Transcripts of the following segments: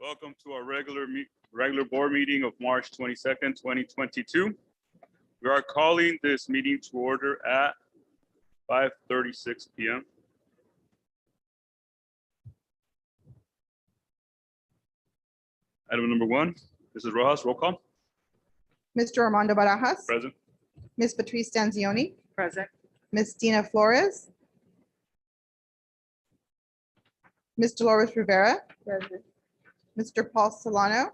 Welcome to our regular board meeting of March 22nd, 2022. We are calling this meeting to order at 5:36 p.m. Item number 1, Mrs. Rojas, roll call. Mr. Armando Barajas, Present. Ms. Patrice Stanzioni, Present. Ms. Dina Flores, Ms. Dolores Rivera, Present. Mr. Paul Solano.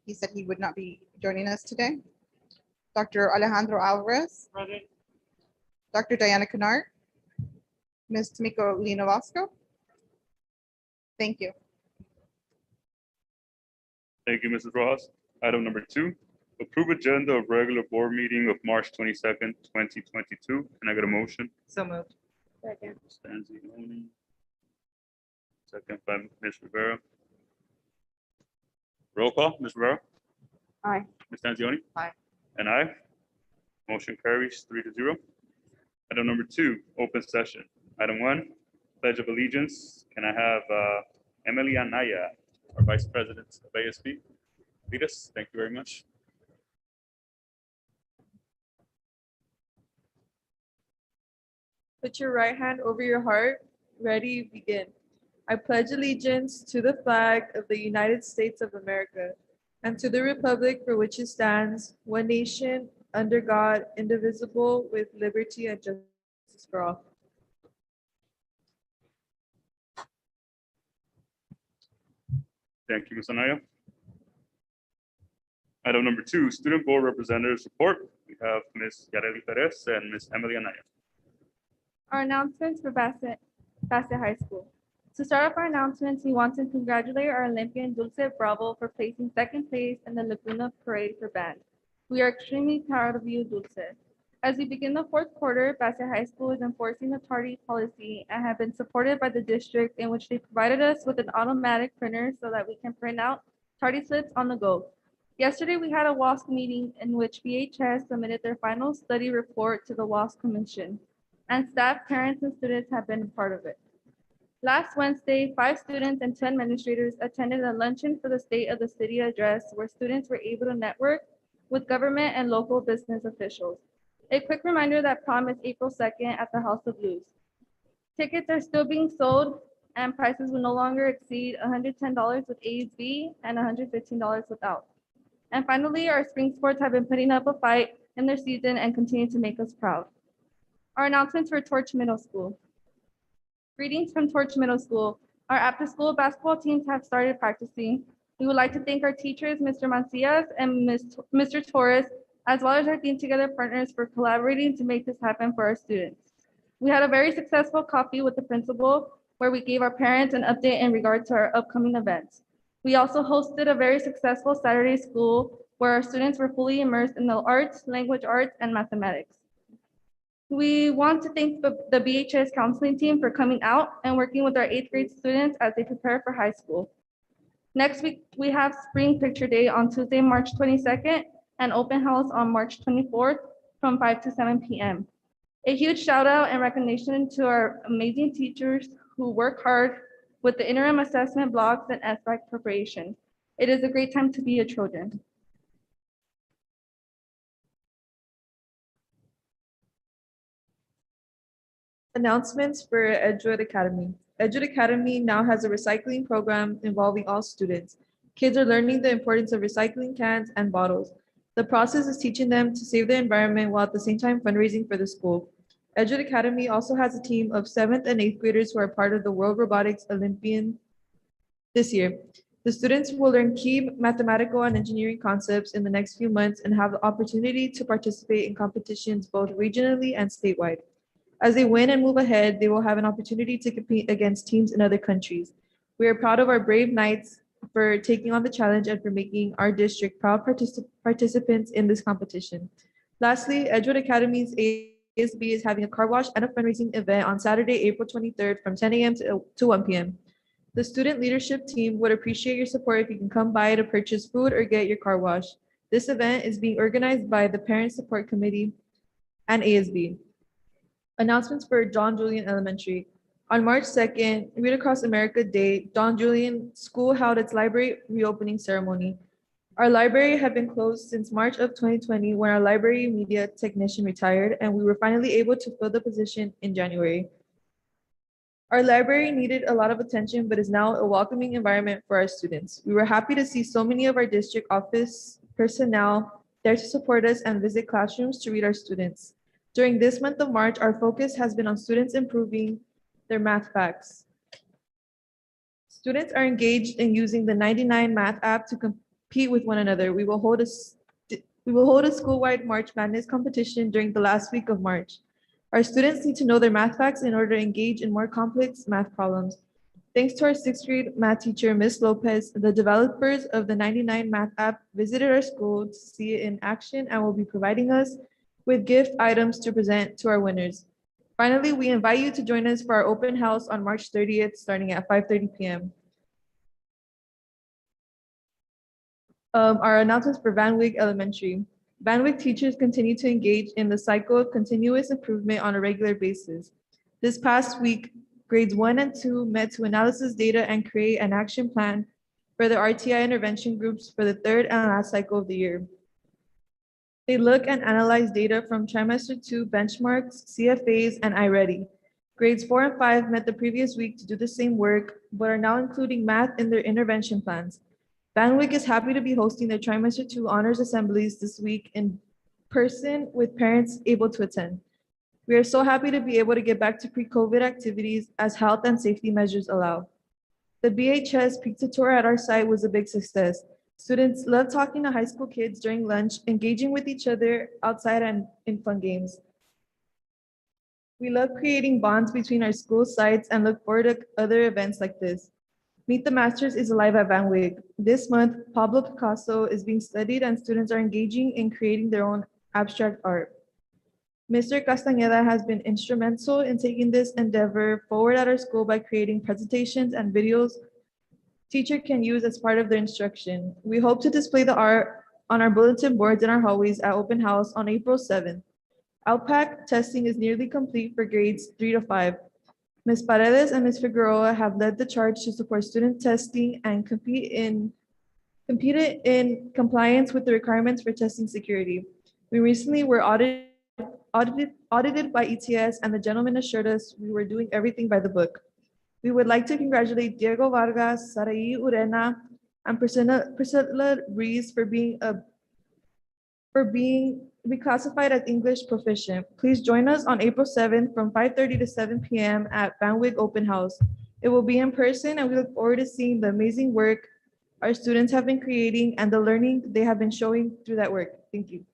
He said he would not be joining us today. Dr. Alejandro Alvarez, Present. Dr. Diana Kennard, Ms. Tamiko Linovasco. Thank you. Thank you, Mrs. Rojas. Item number 2, approve agenda of regular board meeting of March 22nd, 2022. Can I get a motion? So moved. Second. Stanzioni. Second by Ms. Rivera. Roll call, Ms. Rivera. Aye. Ms. Stanzioni. Aye. And aye. Motion carries 3-0. Item number 2, open session. Item 1, pledge of allegiance. Can I have Emily Anaya, our Vice President of ASB, lead us? Thank you very much. Put your right hand over your heart. Ready, begin. I pledge allegiance to the flag of the United States of America and to the republic for which it stands, one nation, under God, indivisible, with liberty and justice for all. Thank you, Ms. Anaya. Item number 2, student board representatives report. We have Ms. Yareli Perez and Ms. Emily Anaya. Our announcements for Bassett High School. To start off our announcements, we want to congratulate our Olympian Dulce Bravo for placing second place in the Laguna Parade for band. We are extremely proud of you, Dulce. As we begin the fourth quarter, Bassett High School is enforcing the tardy policy and have been supported by the district, in which they provided us with an automatic printer so that we can print out tardy slips on the go. Yesterday, we had a WASC meeting in which BHS submitted their final study report to the WASC Commission, and staff, parents, and students have been a part of it. Last Wednesday, 5 students and 2 administrators attended a luncheon for the State of the City address, where students were able to network with government and local business officials. A quick reminder that prom is April 2nd at the House of Blues. Tickets are still being sold and prices will no longer exceed $110 with ASB and $115 without. And finally, our spring sports have been putting up a fight in their season and continue to make us proud. Our announcements for Torch Middle School. Greetings from Torch Middle School. Our after-school basketball teams have started practicing. We would like to thank our teachers, Mr. Mancias and Mr. Torres, as well as our Team Together partners for collaborating to make this happen for our students. We had a very successful coffee with the principal, where we gave our parents an update in regard to our upcoming events. We also hosted a very successful Saturday school where our students were fully immersed in the arts, language arts, and mathematics. We want to thank the BHS counseling team for coming out and working with our 8th grade students as they prepare for high school. Next week, we have Spring Picture Day on Tuesday, March 22nd, and open house on March 24th from 5 to 7 p.m. A huge shout out and recognition to our amazing teachers who work hard with the interim assessment blocks and SBAC preparation. It is a great time to be a Trojan. Announcements for Edgewood Academy. Edgewood Academy now has a recycling program involving all students. Kids are learning the importance of recycling cans and bottles. The process is teaching them to save the environment while at the same time fundraising for the school. Edgewood Academy also has a team of 7th and 8th graders who are part of the World Robotics Olympian this year. The students will learn key mathematical and engineering concepts in the next few months and have the opportunity to participate in competitions both regionally and statewide. As they win and move ahead, they will have an opportunity to compete against teams in other countries. We are proud of our brave Knights for taking on the challenge and for making our district proud participants in this competition. Lastly, Edgewood Academy's ASB is having a car wash and a fundraising event on Saturday, April 23rd from 10 a.m. to 1 p.m. The student leadership team would appreciate your support if you can come by to purchase food or get your car washed. This event is being organized by the Parent Support Committee and ASB. Announcements for John Julian Elementary. On March 2nd, Read Across America Day, John Julian School held its library reopening ceremony. Our library had been closed since March of 2020 when our library media technician retired, and we were finally able to fill the position in January. Our library needed a lot of attention, but is now a welcoming environment for our students. We were happy to see so many of our district office personnel there to support us and visit classrooms to read our students. During this month of March, our focus has been on students improving their math facts. Students are engaged in using the 99 Math app to compete with one another. We will hold a school-wide March Madness competition during the last week of March. Our students need to know their math facts in order to engage in more complex math problems. Thanks to our 6th grade math teacher, Ms. Lopez, the developers of the 99 Math app visited our school to see it in action and will be providing us with gift items to present to our winners. Finally, we invite you to join us for our open house on March 30th, starting at 5:30 p.m. Our announcements for Van Wyck Elementary. Van Wyck teachers continue to engage in the cycle of continuous improvement on a regular basis. This past week, grades 1 and 2 met to analysis data and create an action plan for the RTI intervention groups for the 3rd and last cycle of the year. They look and analyze data from trimester 2 benchmarks, CFAs, and iReady. Grades 4 and 5 met the previous week to do the same work, but are now including math in their intervention plans. Van Wyck is happy to be hosting their trimester 2 honors assemblies this week in person with parents able to attend. We are so happy to be able to get back to pre-COVID activities as health and safety measures allow. The BHS pizza tour at our site was a big success. Students love talking to high school kids during lunch, engaging with each other outside and in fun games. We love creating bonds between our school sites and look forward to other events like this. Meet the Masters is alive at Van Wyck. This month, Pablo Picasso is being studied and students are engaging in creating their own abstract art. Mr. Castañeda has been instrumental in taking this endeavor forward at our school by creating presentations and videos teacher can use as part of their instruction. We hope to display the art on our bulletin boards in our hallways at open house on April 7th. Outpack testing is nearly complete for grades 3 to 5. Ms. Paredes and Ms. Figueroa have led the charge to support student testing and competed in compliance with the requirements for testing security. We recently were audited by ETS, and the gentleman assured us we were doing everything by the book. We would like to congratulate Diego Vargas, Sarai Urena, and Priscilla Rees for being reclassified as English proficient. Please join us on April 7th from 5:30 to 7 p.m. at Van Wyck Open House. It will be in person, and we look forward to seeing the amazing work our students have been creating and the learning they have been showing through that work. Thank you.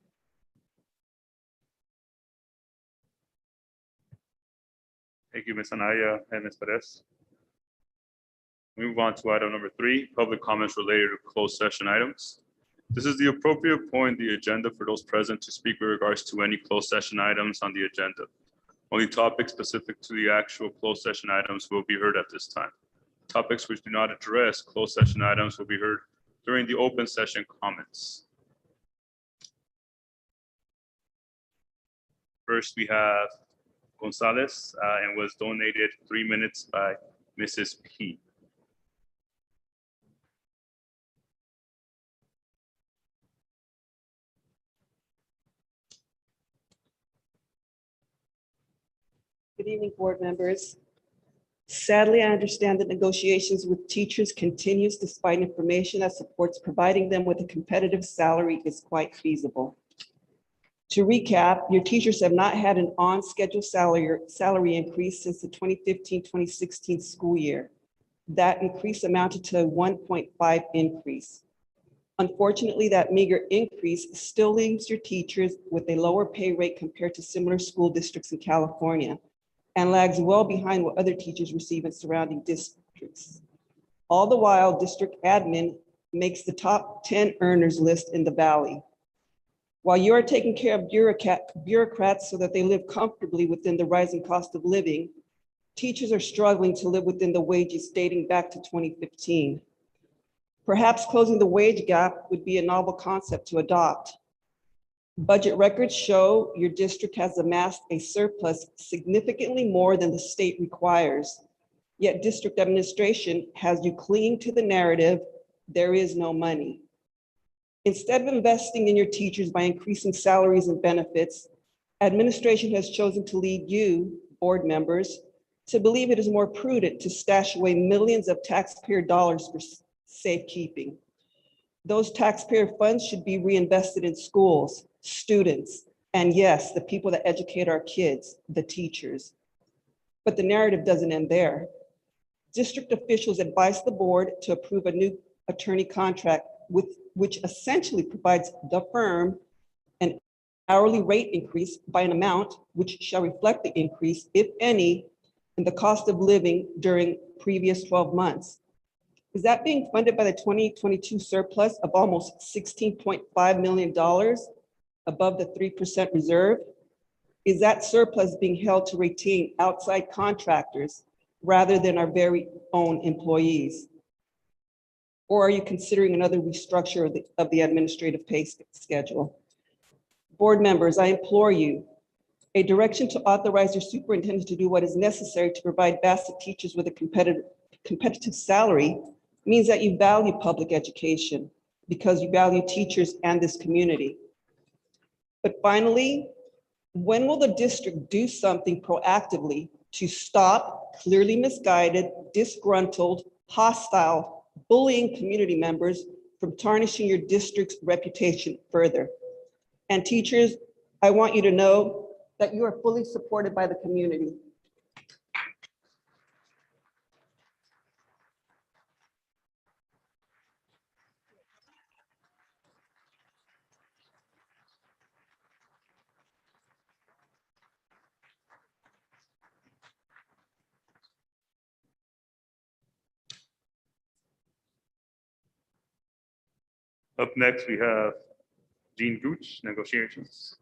Thank you, Ms. Anaya and Ms. Perez. Move on to item number 3, public comments related to closed session items. This is the appropriate point in the agenda for those present to speak with regards to any closed session items on the agenda. Only topics specific to the actual closed session items will be heard at this time. Topics which do not address closed session items will be heard during the open session comments. First, we have Gonzalez and was donated 3 minutes by Mrs. P. Good evening, board members. Sadly, I understand that negotiations with teachers continues despite information that supports providing them with a competitive salary is quite feasible. To recap, your teachers have not had an on-schedule salary increase since the 2015-2016 school year. That increase amounted to a 1.5 increase. Unfortunately, that meager increase still leaves your teachers with a lower pay rate compared to similar school districts in California and lags well behind what other teachers receive in surrounding districts. All the while, district admin makes the top 10 earners list in the Valley. While you are taking care of bureaucrats so that they live comfortably within the rising cost of living, teachers are struggling to live within the wages dating back to 2015. Perhaps closing the wage gap would be a novel concept to adopt. Budget records show your district has amassed a surplus significantly more than the state requires. Yet district administration has you clinging to the narrative, there is no money. Instead of investing in your teachers by increasing salaries and benefits, administration has chosen to lead you, board members, to believe it is more prudent to stash away millions of taxpayer dollars for safekeeping. Those taxpayer funds should be reinvested in schools, students, and yes, the people that educate our kids, the teachers. But the narrative doesn't end there. District officials advised the board to approve a new attorney contract which essentially provides the firm an hourly rate increase by an amount which shall reflect the increase, if any, in the cost of living during previous 12 months. Is that being funded by the 2022 surplus of almost $16.5 million above the 3% reserve? Is that surplus being held to retain outside contractors rather than our very own employees? Or are you considering another restructure of the administrative pay schedule? Board members, I implore you, a direction to authorize your superintendent to do what is necessary to provide Bassett teachers with a competitive salary means that you value public education because you value teachers and this community. But finally, when will the district do something proactively to stop clearly misguided, disgruntled, hostile, bullying community members from tarnishing your district's reputation further? And teachers, I want you to know that you are fully supported by the community. Up next, we have Jean Gooch, negotiations.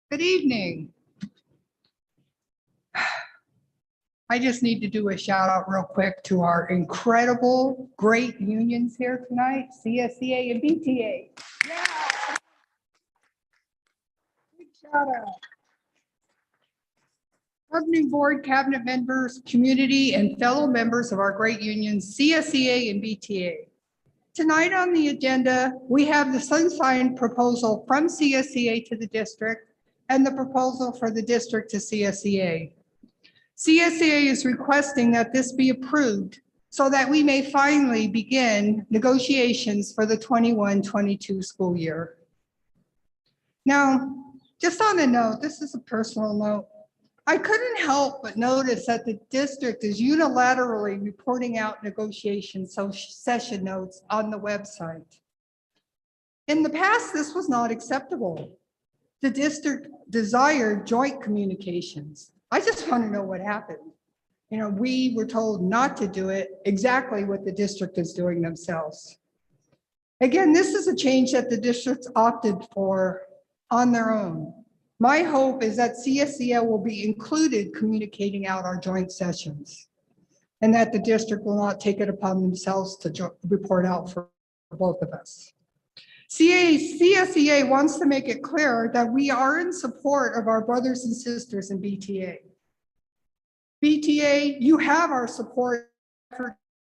Good evening. I just need to do a shout out real quick to our incredible, great unions here tonight, CSEA and BTA. Yeah. Big shout out. Governing board, cabinet members, community, and fellow members of our great unions, CSEA and BTA. Tonight on the agenda, we have the Sunshine proposal from CSEA to the district and the proposal for the district to CSEA. CSEA is requesting that this be approved so that we may finally begin negotiations for the 21-22 school year. Now, just on a note, this is a personal note. I couldn't help but notice that the district is unilaterally reporting out negotiation session notes on the website. In the past, this was not acceptable. The district desired joint communications. I just want to know what happened. You know, we were told not to do it, exactly what the district is doing themselves. Again, this is a change that the districts opted for on their own. My hope is that CSEA will be included communicating out our joint sessions and that the district will not take it upon themselves to report out for both of us. CSEA wants to make it clear that we are in support of our brothers and sisters in BTA. BTA, you have our support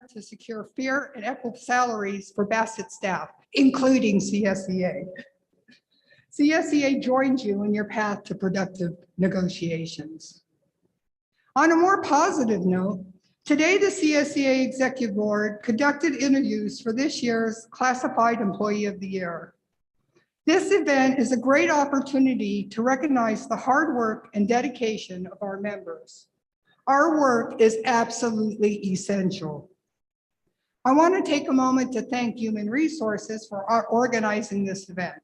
to secure fair and equitable salaries for Bassett staff, including CSEA. CSEA joins you in your path to productive negotiations. On a more positive note, Today, the CSEA Executive Board conducted interviews for this year's Classified Employee of the Year. This event is a great opportunity to recognize the hard work and dedication of our members. Our work is absolutely essential. I want to take a moment to thank Human Resources for organizing this event.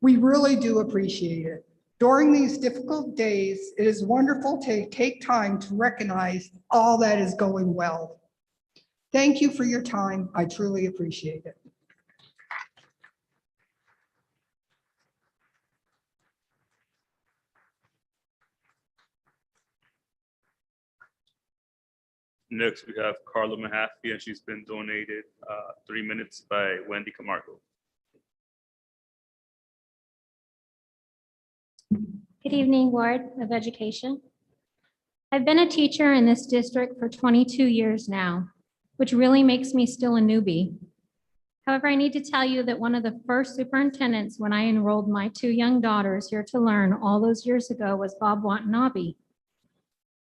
We really do appreciate it. During these difficult days, it is wonderful to take time to recognize all that is going well. Thank you for your time. I truly appreciate it. Next, we have Carla Mahaffey, and she's been donated 3 minutes by Wendy Camargo. Good evening, Board of Education. I've been a teacher in this district for 22 years now, which really makes me still a newbie. However, I need to tell you that one of the first superintendents when I enrolled my 2 young daughters here to learn all those years ago was Bob Watanabe.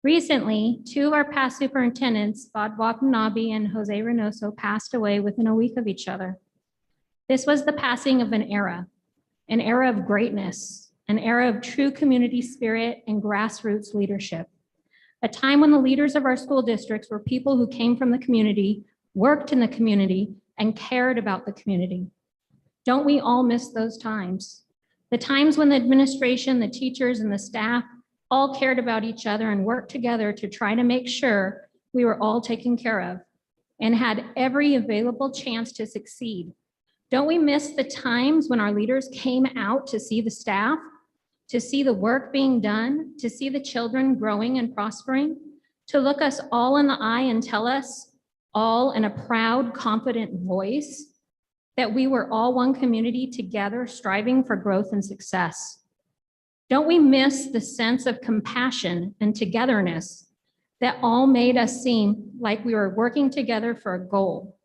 Recently, 2 of our past superintendents, Bob Watanabe and Jose Reynoso, passed away within a week of each other. This was the passing of an era of greatness, an era of true community spirit and grassroots leadership. A time when the leaders of our school districts were people who came from the community, worked in the community, and cared about the community. Don't we all miss those times? The times when the administration, the teachers, and the staff all cared about each other and worked together to try to make sure we were all taken care of and had every available chance to succeed. Don't we miss the times when our leaders came out to see the staff, to see the work being done, to see the children growing and prospering, to look us all in the eye and tell us all in a proud, confident voice that we were all one community together striving for growth and success? Don't we miss the sense of compassion and togetherness that all made us seem like we were working together for a goal?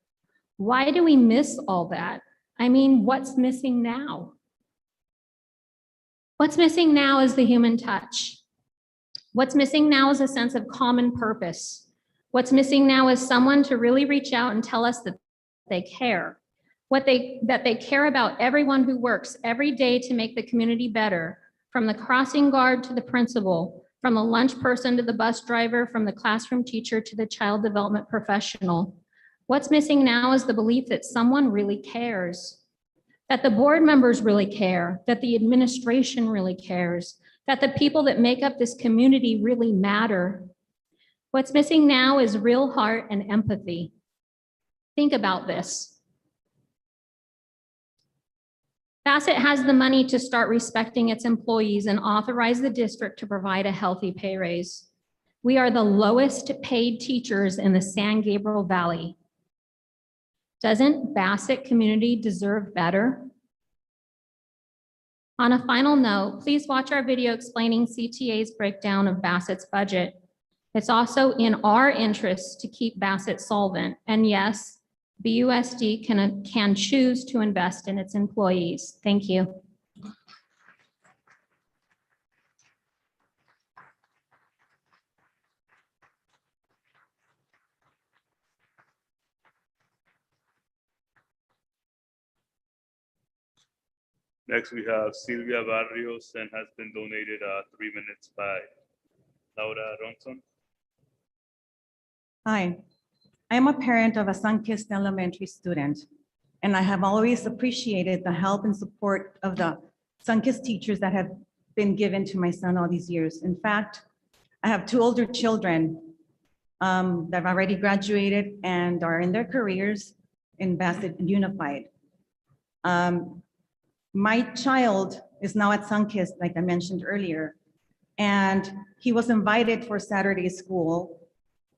Why do we miss all that? I mean, what's missing now? What's missing now is the human touch. What's missing now is a sense of common purpose. What's missing now is someone to really reach out and tell us that they care, that they care about everyone who works every day to make the community better, from the crossing guard to the principal, from the lunch person to the bus driver, from the classroom teacher to the child development professional. What's missing now is the belief that someone really cares, that the board members really care, that the administration really cares, that the people that make up this community really matter. What's missing now is real heart and empathy. Think about this. Bassett has the money to start respecting its employees and authorize the district to provide a healthy pay raise. We are the lowest paid teachers in the San Gabriel Valley. Doesn't Bassett community deserve better? On a final note, please watch our video explaining CTA's breakdown of Bassett's budget. It's also in our interest to keep Bassett solvent. And yes, BUSD can choose to invest in its employees. Thank you. Next, we have Silvia Barrios, and has been donated 3 minutes by Laura Ronson. Hi, I am a parent of a Sunkist Elementary student, and I have always appreciated the help and support of the Sunkist teachers that have been given to my son all these years. In fact, I have 2 older children that have already graduated and are in their careers in Bassett Unified. My child is now at Sunkist, like I mentioned earlier, and he was invited for Saturday school.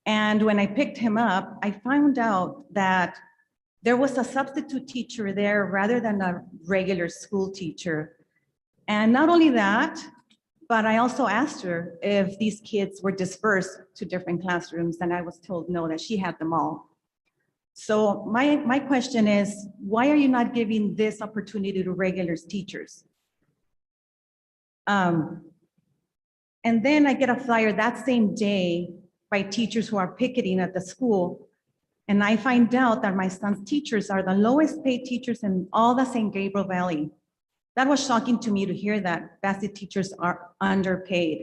And when I picked him up, I found out that there was a substitute teacher there rather than a regular school teacher. And not only that, but I also asked her if these kids were dispersed to different classrooms, and I was told no, that she had them all. So my question is, why are you not giving this opportunity to regular teachers? And then I get a flyer that same day by teachers who are picketing at the school. And I find out that my son's teachers are the lowest paid teachers in all the San Gabriel Valley. That was shocking to me to hear that Bassett teachers are underpaid.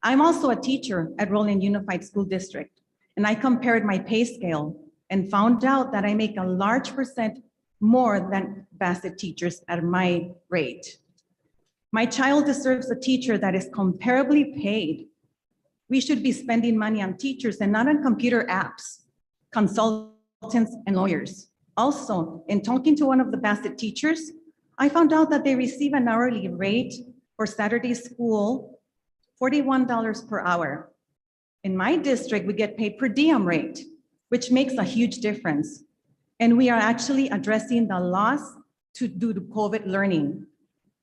I'm also a teacher at Roland Unified School District, and I compared my pay scale and found out that I make a large percent more than Bassett teachers at my rate. My child deserves a teacher that is comparably paid. We should be spending money on teachers and not on computer apps, consultants, and lawyers. Also, in talking to one of the Bassett teachers, I found out that they receive an hourly rate for Saturday school, $41 per hour. In my district, we get paid per diem rate, which makes a huge difference. And we are actually addressing the loss due to COVID learning.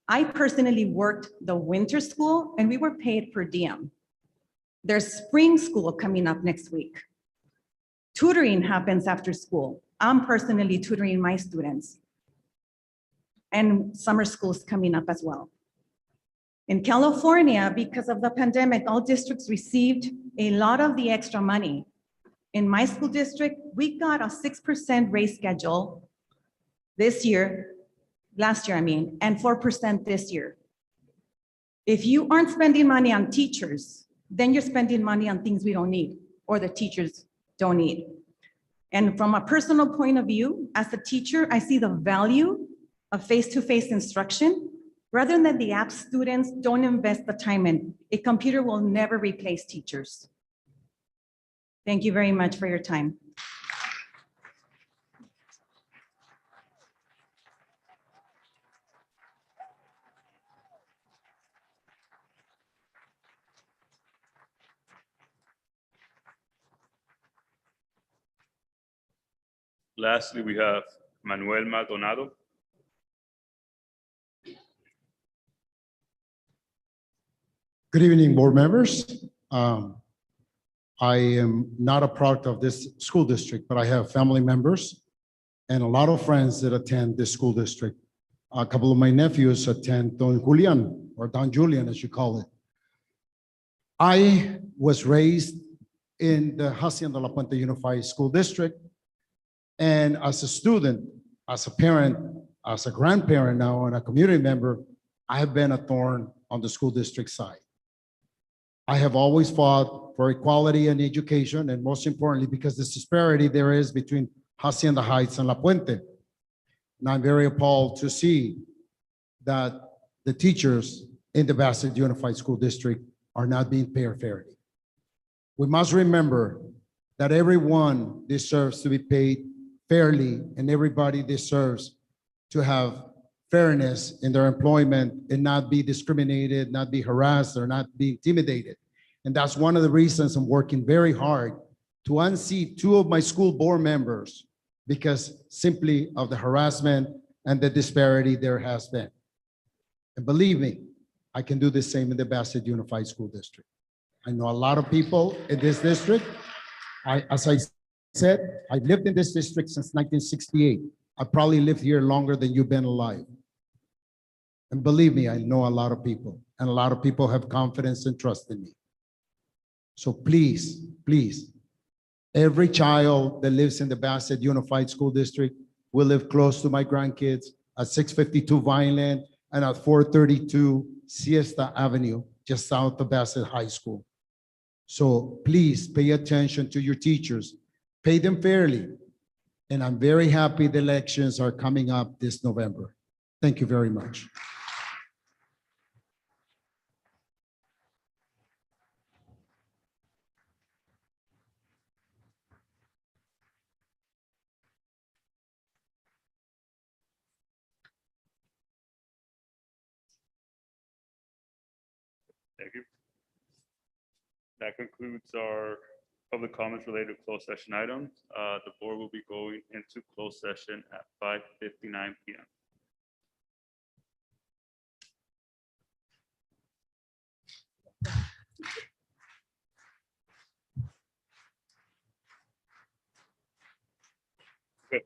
I personally worked the winter school and we were paid per diem. There's spring school coming up next week. Tutoring happens after school. I'm personally tutoring my students. And summer school is coming up as well. In California, because of the pandemic, all districts received a lot of the extra money. In my school district, we got a 6% raise schedule this year, last year, and 4% this year. If you aren't spending money on teachers, then you're spending money on things we don't need or the teachers don't need. And from a personal point of view, as a teacher, I see the value of face-to-face instruction. Rather than the app, students don't invest the time in. A computer will never replace teachers. Thank you very much for your time. Lastly, we have Manuel Maldonado. Good evening, board members. I am not a product of this school district, but I have family members and a lot of friends that attend this school district. A couple of my nephews attend Don Julian, or Don Julian, as you call it. I was raised in the Hacienda La Puente Unified School District. And as a student, as a parent, as a grandparent now, and a community member, I have been a thorn on the school district side. I have always fought for equality and education, and most importantly, because the disparity there is between Hacienda Heights and La Puente. And I'm very appalled to see that the teachers in the Bassett Unified School District are not being paid fairly. We must remember that everyone deserves to be paid fairly, and everybody deserves to have fairness in their employment and not be discriminated, not be harassed, or not be intimidated. And that's one of the reasons I'm working very hard to unseat 2 of my school board members because simply of the harassment and the disparity there has been. And believe me, I can do the same in the Bassett Unified School District. I know a lot of people in this district. As I said, I've lived in this district since 1968. I probably lived here longer than you've been alive. And believe me, I know a lot of people, and a lot of people have confidence and trust in me. So please, please, every child that lives in the Bassett Unified School District will live close to my grandkids at 652 Vineland and at 432 Siesta Avenue, just south of Bassett High School. So please pay attention to your teachers, pay them fairly. And I'm very happy the elections are coming up this November. Thank you very much. Thank you. That concludes our public comments related to closed session items. The board will be going into closed session at 5:59 p.m. Good.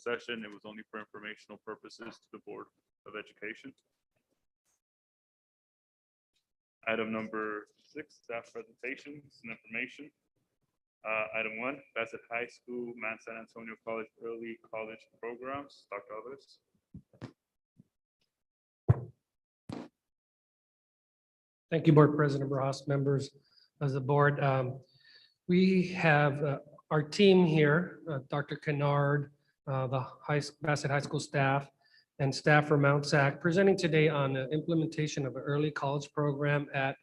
closed session. It was only for informational purposes to the Board of Education. Item number 6, staff presentations and information. Item 1, Bassett High School, Mount San Antonio College Early College Programs. Dr. Alvarez. Thank you, Board President Barajas, members of the board. We have our team here, Dr. Kennard, the Bassett High School staff, and staff from Mount SAC, presenting today on the implementation of an early college program at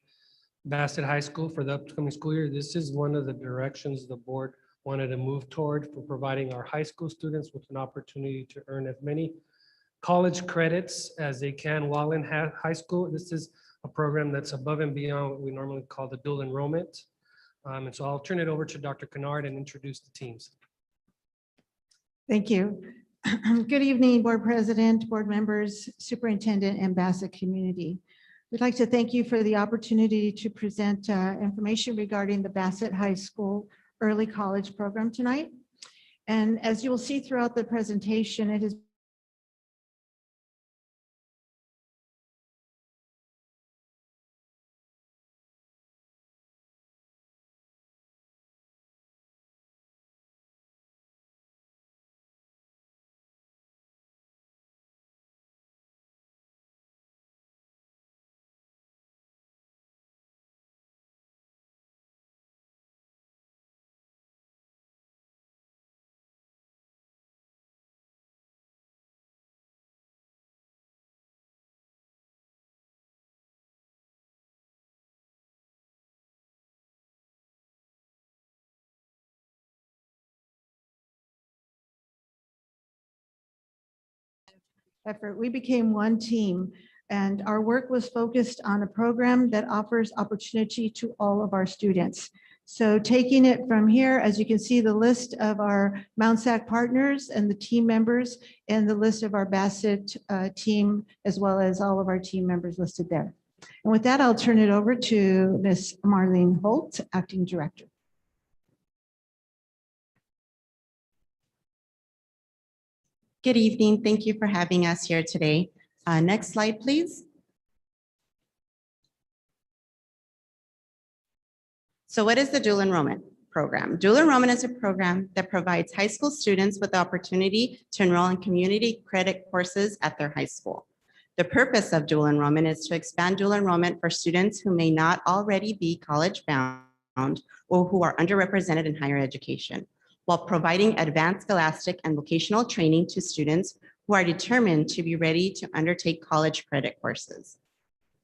Bassett High School for the upcoming school year. This is one of the directions the board wanted to move toward for providing our high school students with an opportunity to earn as many college credits as they can while in high school. This is a program that's above and beyond what we normally call the dual enrollment. And so I'll turn it over to Dr. Kennard and introduce the teams. Thank you. Good evening, Board President, board members, superintendent, and Bassett community. We'd like to thank you for the opportunity to present information regarding the Bassett High School Early College Program tonight. And as you will see throughout the presentation, it is effort. We became one team, and our work was focused on a program that offers opportunity to all of our students. So taking it from here, as you can see, the list of our Mount SAC partners and the team members, and the list of our Bassett team, as well as all of our team members listed there. And with that, I'll turn it over to Ms. Marlene Holt, Acting Director. Good evening. Thank you for having us here today. Next slide, please. So what is the dual enrollment program? Dual enrollment is a program that provides high school students with the opportunity to enroll in community credit courses at their high school. The purpose of dual enrollment is to expand dual enrollment for students who may not already be college bound or who are underrepresented in higher education, while providing advanced scholastic and vocational training to students who are determined to be ready to undertake college credit courses.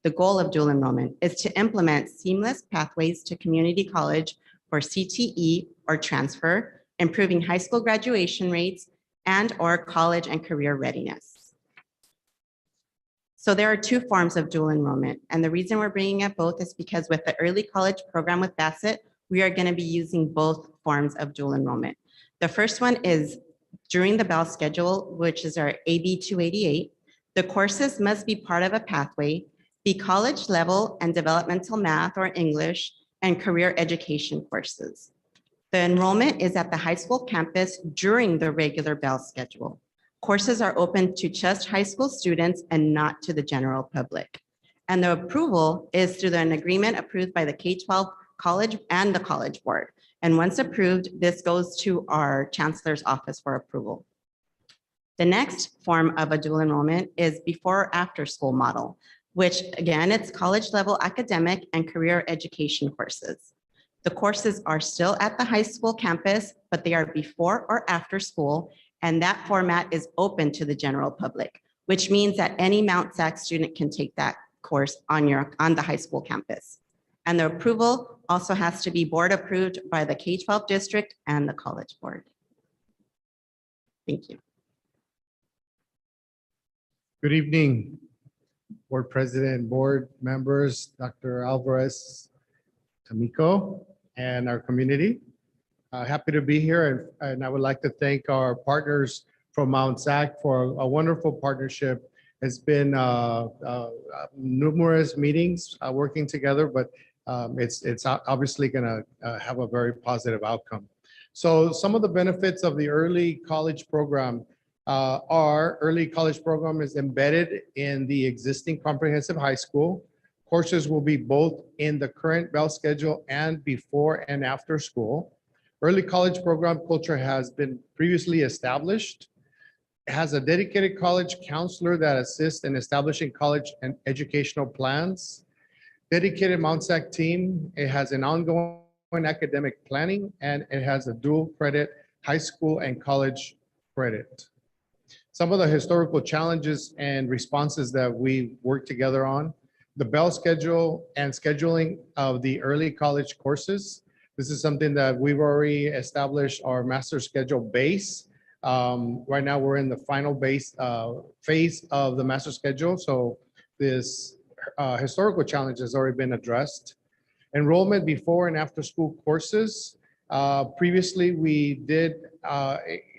The goal of dual enrollment is to implement seamless pathways to community college for CTE or transfer, improving high school graduation rates and/or college and career readiness. So there are two forms of dual enrollment, and the reason we're bringing up both is because with the early college program with Bassett, we are going to be using both forms of dual enrollment. The first one is during the Bell schedule, which is our AB 288. The courses must be part of a pathway, be college level and developmental math or English and career education courses. The enrollment is at the high school campus during the regular Bell schedule. Courses are open to just high school students and not to the general public. And the approval is through an agreement approved by the K-12 college and the college board. And once approved, this goes to our chancellor's office for approval. The next form of a dual enrollment is before or after school model, which again, it's college level academic and career education courses. The courses are still at the high school campus, but they are before or after school, and that format is open to the general public, which means that any Mount SAC student can take that course on the high school campus. And the approval also has to be board approved by the K-12 district and the college board. Thank you. Good evening, board president, board members, Dr. Alvarez, Tamiko, and our community. Happy to be here, and I would like to thank our partners from Mount SAC for a wonderful partnership. It's been numerous meetings working together, but it's obviously going to have a very positive outcome. So some of the benefits of the early college program Our early college program is embedded in the existing comprehensive high school. Courses will be both in the current Bell schedule and before and after school. Early college program culture has been previously established. It has a dedicated college counselor that assists in establishing college and educational plans. Dedicated Mount SAC team. It has an ongoing academic planning, and it has a dual credit high school and college credit. Some of the historical challenges and responses that we work together on: the Bell schedule and scheduling of the early college courses. This is something that we've already established our master schedule base. Right now, we're in the final base phase of the master schedule. So this historical challenge has already been addressed. Enrollment before and after school courses. Previously, we did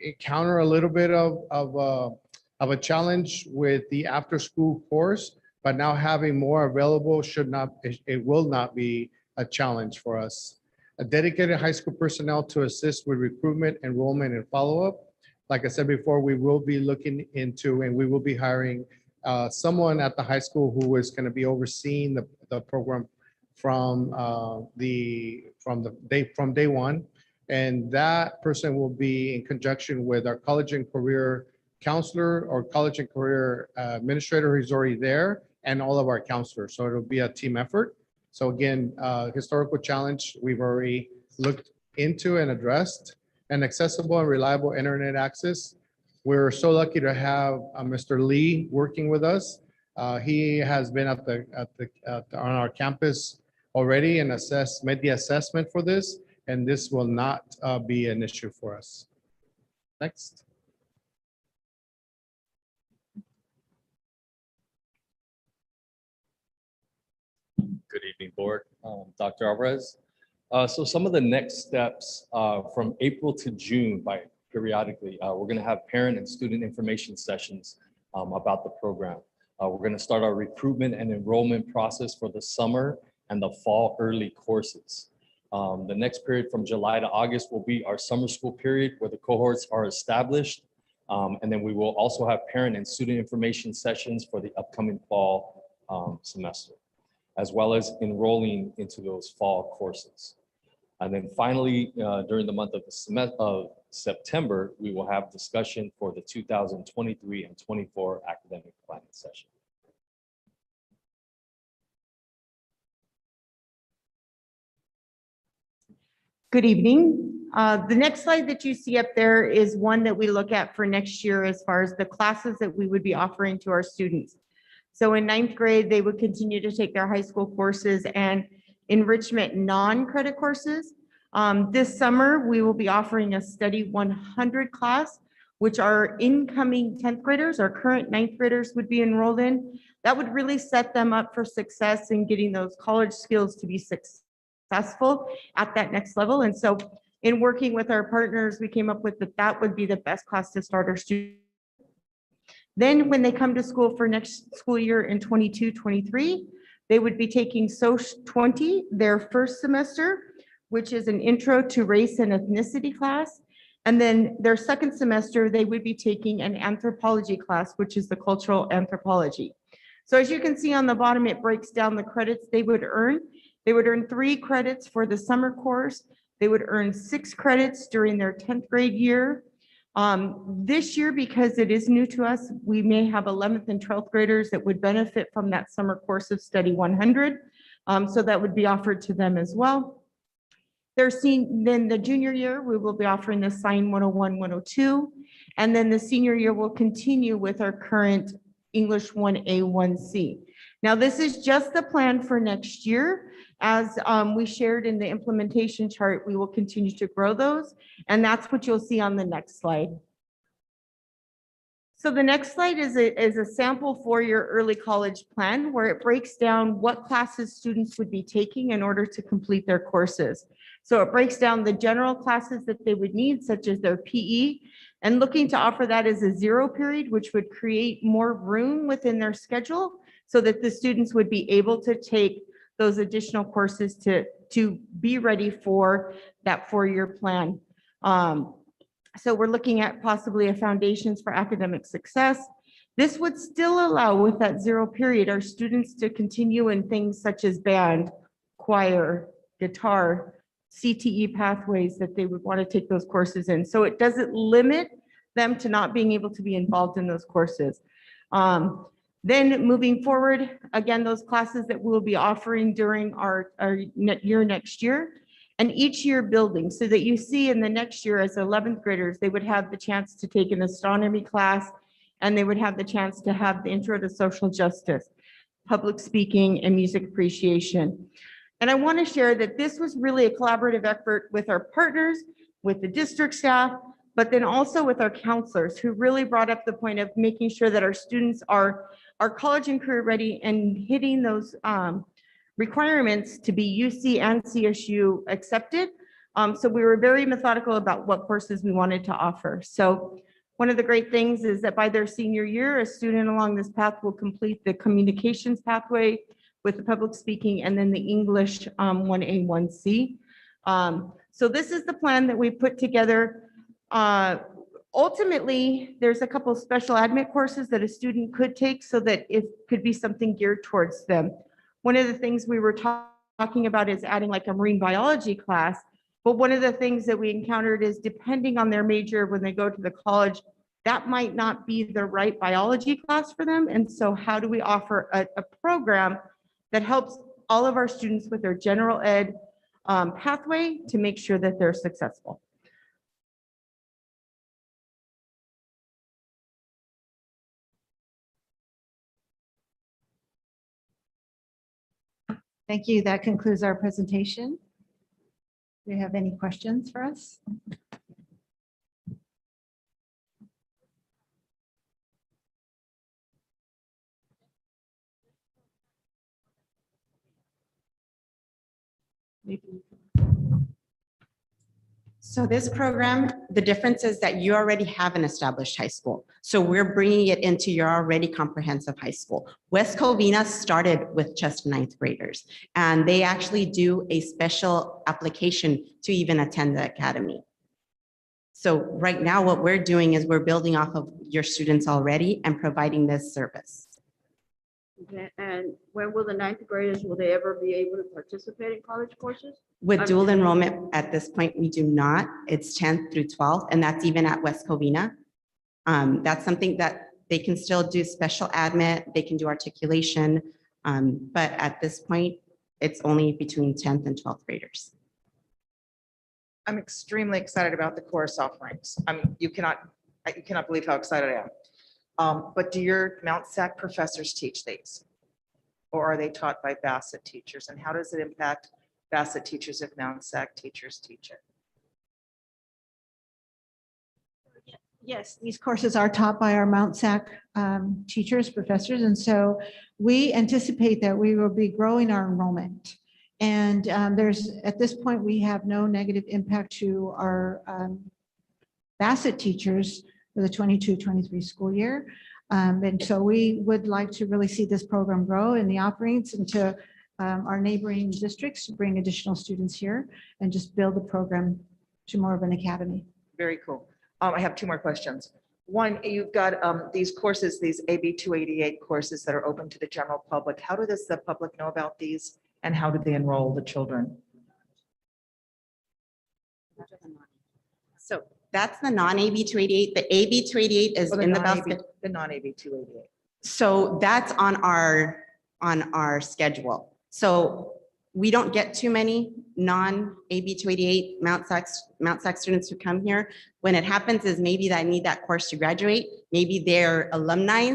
encounter a little bit of a challenge with the after school course, but now having more available it will not be a challenge for us. A dedicated high school personnel to assist with recruitment, enrollment, and follow-up. Like I said before, we will be looking into, and we will be hiring someone at the high school who is going to be overseeing the program from day one. And that person will be in conjunction with our college and career counselor or college and career administrator who's already there, and all of our counselors. So it'll be a team effort. So again, historical challenge we've already looked into and addressed. And accessible and reliable internet access. We're so lucky to have Mr. Lee working with us. He has been on our campus already and made the assessment for this, and this will not be an issue for us. Next. Good evening, board. Dr. Alvarez. So some of the next steps from April to June periodically, we're going to have parent and student information sessions about the program. We're going to start our recruitment and enrollment process for the summer and the fall early courses. The next period from July to August will be our summer school period where the cohorts are established. And then we will also have parent and student information sessions for the upcoming fall semester, as well as enrolling into those fall courses. And then finally, during the month of September, we will have discussion for the 2023 and 24 academic planning session. Good evening. The next slide that you see up there is one that we look at for next year as far as the classes that we would be offering to our students. So in ninth grade, they would continue to take their high school courses and enrichment non-credit courses. This summer, we will be offering a Study 100 class, which our incoming 10th graders, our current ninth graders would be enrolled in. That would really set them up for success in getting those college skills to be successful at that next level. And so in working with our partners, we came up with that would be the best class to start our students. Then when they come to school for next school year in 22-23, they would be taking Social 20 their first semester, which is an intro to race and ethnicity class. And then their second semester, they would be taking an anthropology class, which is the cultural anthropology. So as you can see on the bottom, it breaks down the credits they would earn. They would earn 3 credits for the summer course. They would earn 6 credits during their 10th grade year. This year, because it is new to us, we may have 11th and 12th graders that would benefit from that summer course of Study 100. So that would be offered to them as well. Then the junior year, we will be offering the Sign 101, 102. And then the senior year will continue with our current English 1A, 1C. Now, this is just the plan for next year. As we shared in the implementation chart, we will continue to grow those, and that's what you'll see on the next slide. So the next slide is a sample for your early college plan where it breaks down what classes students would be taking in order to complete their courses. So it breaks down the general classes that they would need, such as their PE, and looking to offer that as a 0 period, which would create more room within their schedule so that the students would be able to take those additional courses to be ready for that 4-year plan. So we're looking at possibly a foundations for academic success. This would still allow, with that 0 period, our students to continue in things such as band, choir, guitar, CTE pathways that they would want to take those courses in. So it doesn't limit them to not being able to be involved in those courses. Then moving forward, again, those classes that we'll be offering during our year next year, and each year building, so that you see in the next year as 11th graders, they would have the chance to take an astronomy class, and they would have the chance to have the intro to social justice, public speaking, and music appreciation. And I want to share that this was really a collaborative effort with our partners, with the district staff, but then also with our counselors, who really brought up the point of making sure that our students are college and career ready and hitting those requirements to be UC and CSU accepted. So we were very methodical about what courses we wanted to offer. So one of the great things is that by their senior year, a student along this path will complete the communications pathway with the public speaking and then the English 1A, 1C. So this is the plan that we put together. Ultimately, there's a couple of special admit courses that a student could take so that it could be something geared towards them. One of the things we were talking about is adding like a marine biology class. But one of the things that we encountered is depending on their major when they go to the college, that might not be the right biology class for them. And so how do we offer a program that helps all of our students with their general ed pathway to make sure that they're successful? Thank you. That concludes our presentation. Do you have any questions for us? So this program, the difference is that you already have an established high school. So we're bringing it into your already comprehensive high school. West Covina started with just 9th graders, and they actually do a special application to even attend the academy. So right now, what we're doing is we're building off of your students already and providing this service. Okay, and when will the 9th graders, will they ever be able to participate in college courses? With dual enrollment, at this point, we do not. It's 10th through 12th, and that's even at West Covina. That's something that they can still do special admit, they can do articulation, but at this point, it's only between 10th and 12th graders. I'm extremely excited about the course offerings. You cannot believe how excited I am. But do your Mount SAC professors teach these? Or are they taught by Bassett teachers? And how does it impact Bassett teachers if Mount SAC teachers teach it? Yes, these courses are taught by our Mount SAC teachers, professors, and so we anticipate that we will be growing our enrollment. And at this point, we have no negative impact to our Bassett teachers for the 22-23 school year. And so we would like to really see this program grow in the offerings into our neighboring districts, bring additional students here and just build the program to more of an academy. Very cool. I have 2 more questions. One, you've got these courses, these AB 288 courses that are open to the general public. How does the public know about these and how do they enroll the children? So that's the non-AB 288. The AB 288 is in the basket. The non-AB 288. So that's on our schedule. So we don't get too many non-AB 288 Mount SAC students who come here. When it happens is maybe that need that course to graduate, maybe they're alumni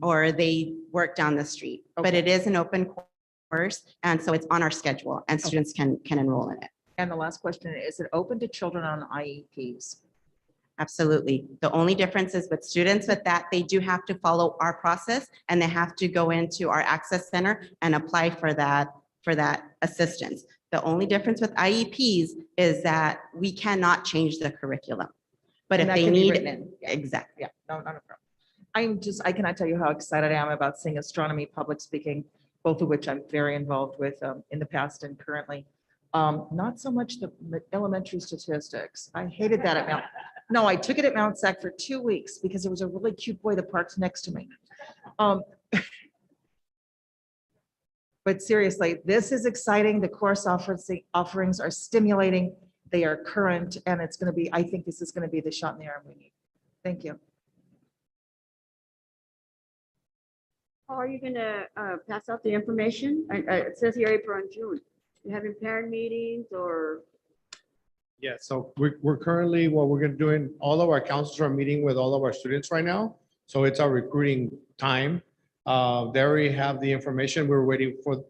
or they work down the street. Okay. But it is an open course, and so it's on our schedule and students can enroll in it. And the last question, is it open to children on IEPs? Absolutely. The only difference is with students with that, they do have to follow our process and they have to go into our access center and apply for that assistance. The only difference with IEPs is that we cannot change the curriculum. But if they need, exactly. Yeah, no, not a problem. I cannot tell you how excited I am about seeing astronomy, public speaking, both of which I'm very involved with in the past and currently. Not so much the elementary statistics. I hated that at Mount. No, I took it at Mount Sac for 2 weeks because there was a really cute boy that parked next to me. But seriously, this is exciting. The course offerings are stimulating. They are current, and it's going to be, I think this is going to be the shot in the arm we need. Thank you. How are you gonna pass out the information? It says here April and June. You having parent meetings or? Yeah, so we're currently, what we're gonna doing, all of our counselors are meeting with all of our students right now. So it's our recruiting time. They already have the information. We're waiting for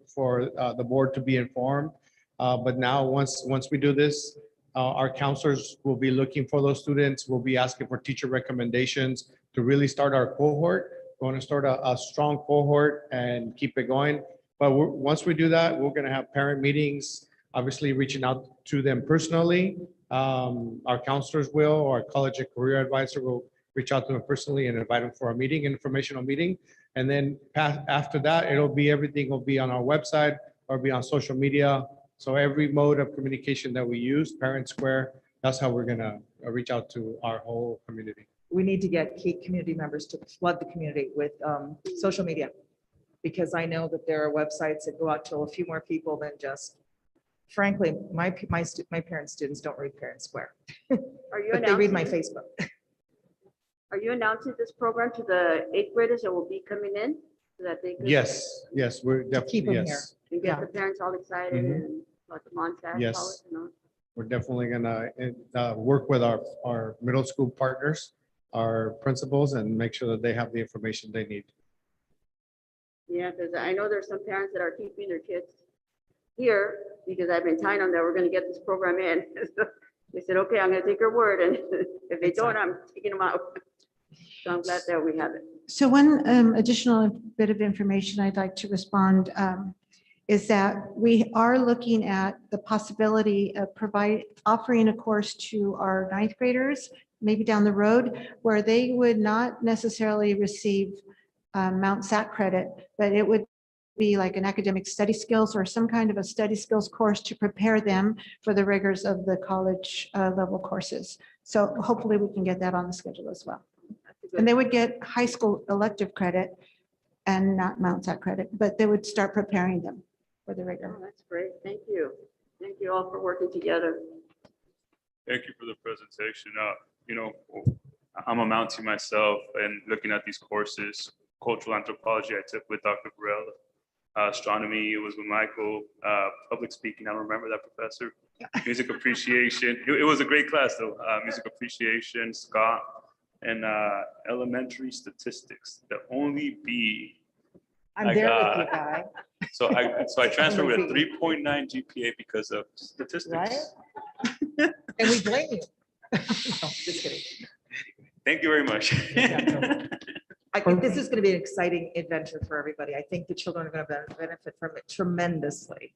the board to be informed. But now, once we do this, our counselors will be looking for those students. We'll be asking for teacher recommendations to really start our cohort. Going to start a strong cohort and keep it going. But once we do that, we're going to have parent meetings, obviously reaching out to them personally. Our counselors will, or our college and career advisor will reach out to them personally and invite them for a meeting, informational meeting. And then after that, everything will be on our website or be on social media. So every mode of communication that we use, Parent Square, that's how we're going to reach out to our whole community. We need to get key community members to flood the community with social media. Because I know that there are websites that go out to a few more people than just, frankly, my parents' students don't read Parent Square. Are you But they read my announcing? Facebook. Are you announcing this program to the 8th graders that will be coming in? So that they could? Yes, we're keep 'em definitely, here. yes. And get the parents all excited Mhm. and like Montage. Yes. You know? We're definitely gonna work with our middle school partners, our principals, and make sure that they have the information they need. Yeah, because I know there's some parents that are keeping their kids here because I've been telling them that we're gonna get this program in. They said, okay, I'm gonna take your word, and if they don't, I'm taking them out. So I'm glad that we have it. So one additional bit of information I'd like to respond is that we are looking at the possibility of offering a course to our ninth graders, maybe down the road, where they would not necessarily receive Mount SAC credit, but it would be like an academic study skills or some kind of a study skills course to prepare them for the rigors of the college level courses. So hopefully we can get that on the schedule as well. And they would get high school elective credit and not Mount SAC credit, but they would start preparing them for the rigor. Oh, that's great. Thank you. Thank you all for working together. Thank you for the presentation. I'm a Mountie myself, and looking at these courses, cultural anthropology I took with Dr. Varela, astronomy, it was with Michael, public speaking, I don't remember that professor, music appreciation. It was a great class though, music appreciation, Scott, and elementary statistics. The only B I'm there with you, Guy. So I transferred with a 3.9 GPA because of statistics. Right? And we blame you. No, just kidding. Thank you very much. I think this is going to be an exciting adventure for everybody. I think the children are going to benefit from it tremendously.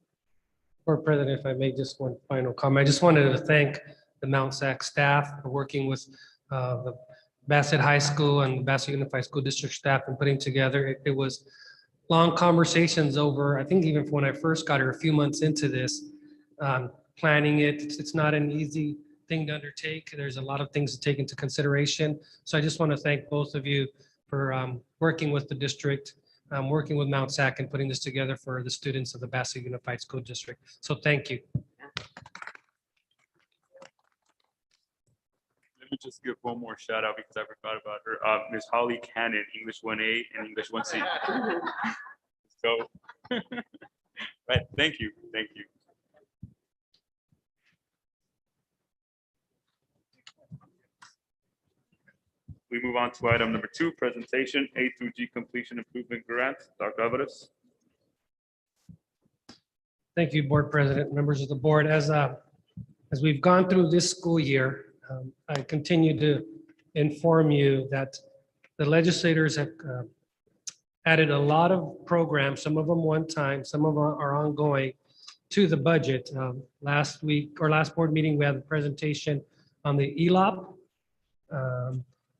Board President, if I may, just one final comment. I just wanted to thank the Mount SAC staff for working with the Bassett High School and Bassett Unified School District staff and putting together. It was long conversations over, I think even when I first got here, a few months into this, planning it. It's not an easy thing to undertake. There's a lot of things to take into consideration. So I just want to thank both of you for working with the district, working with Mount SAC and putting this together for the students of the Bassett Unified School District. So thank you. Let me just give one more shout out because I forgot about her. Ms. Holly Cannon, English 1A and English 1C. So, right, thank you. We move on to item number 2, presentation A through G completion improvement grant. Dr. Alvarez. Thank you, Board President, members of the board. As we've gone through this school year, I continue to inform you that the legislators have added a lot of programs, some of them one time, some of them are ongoing to the budget. Last week or last board meeting, we had a presentation on the ELOP.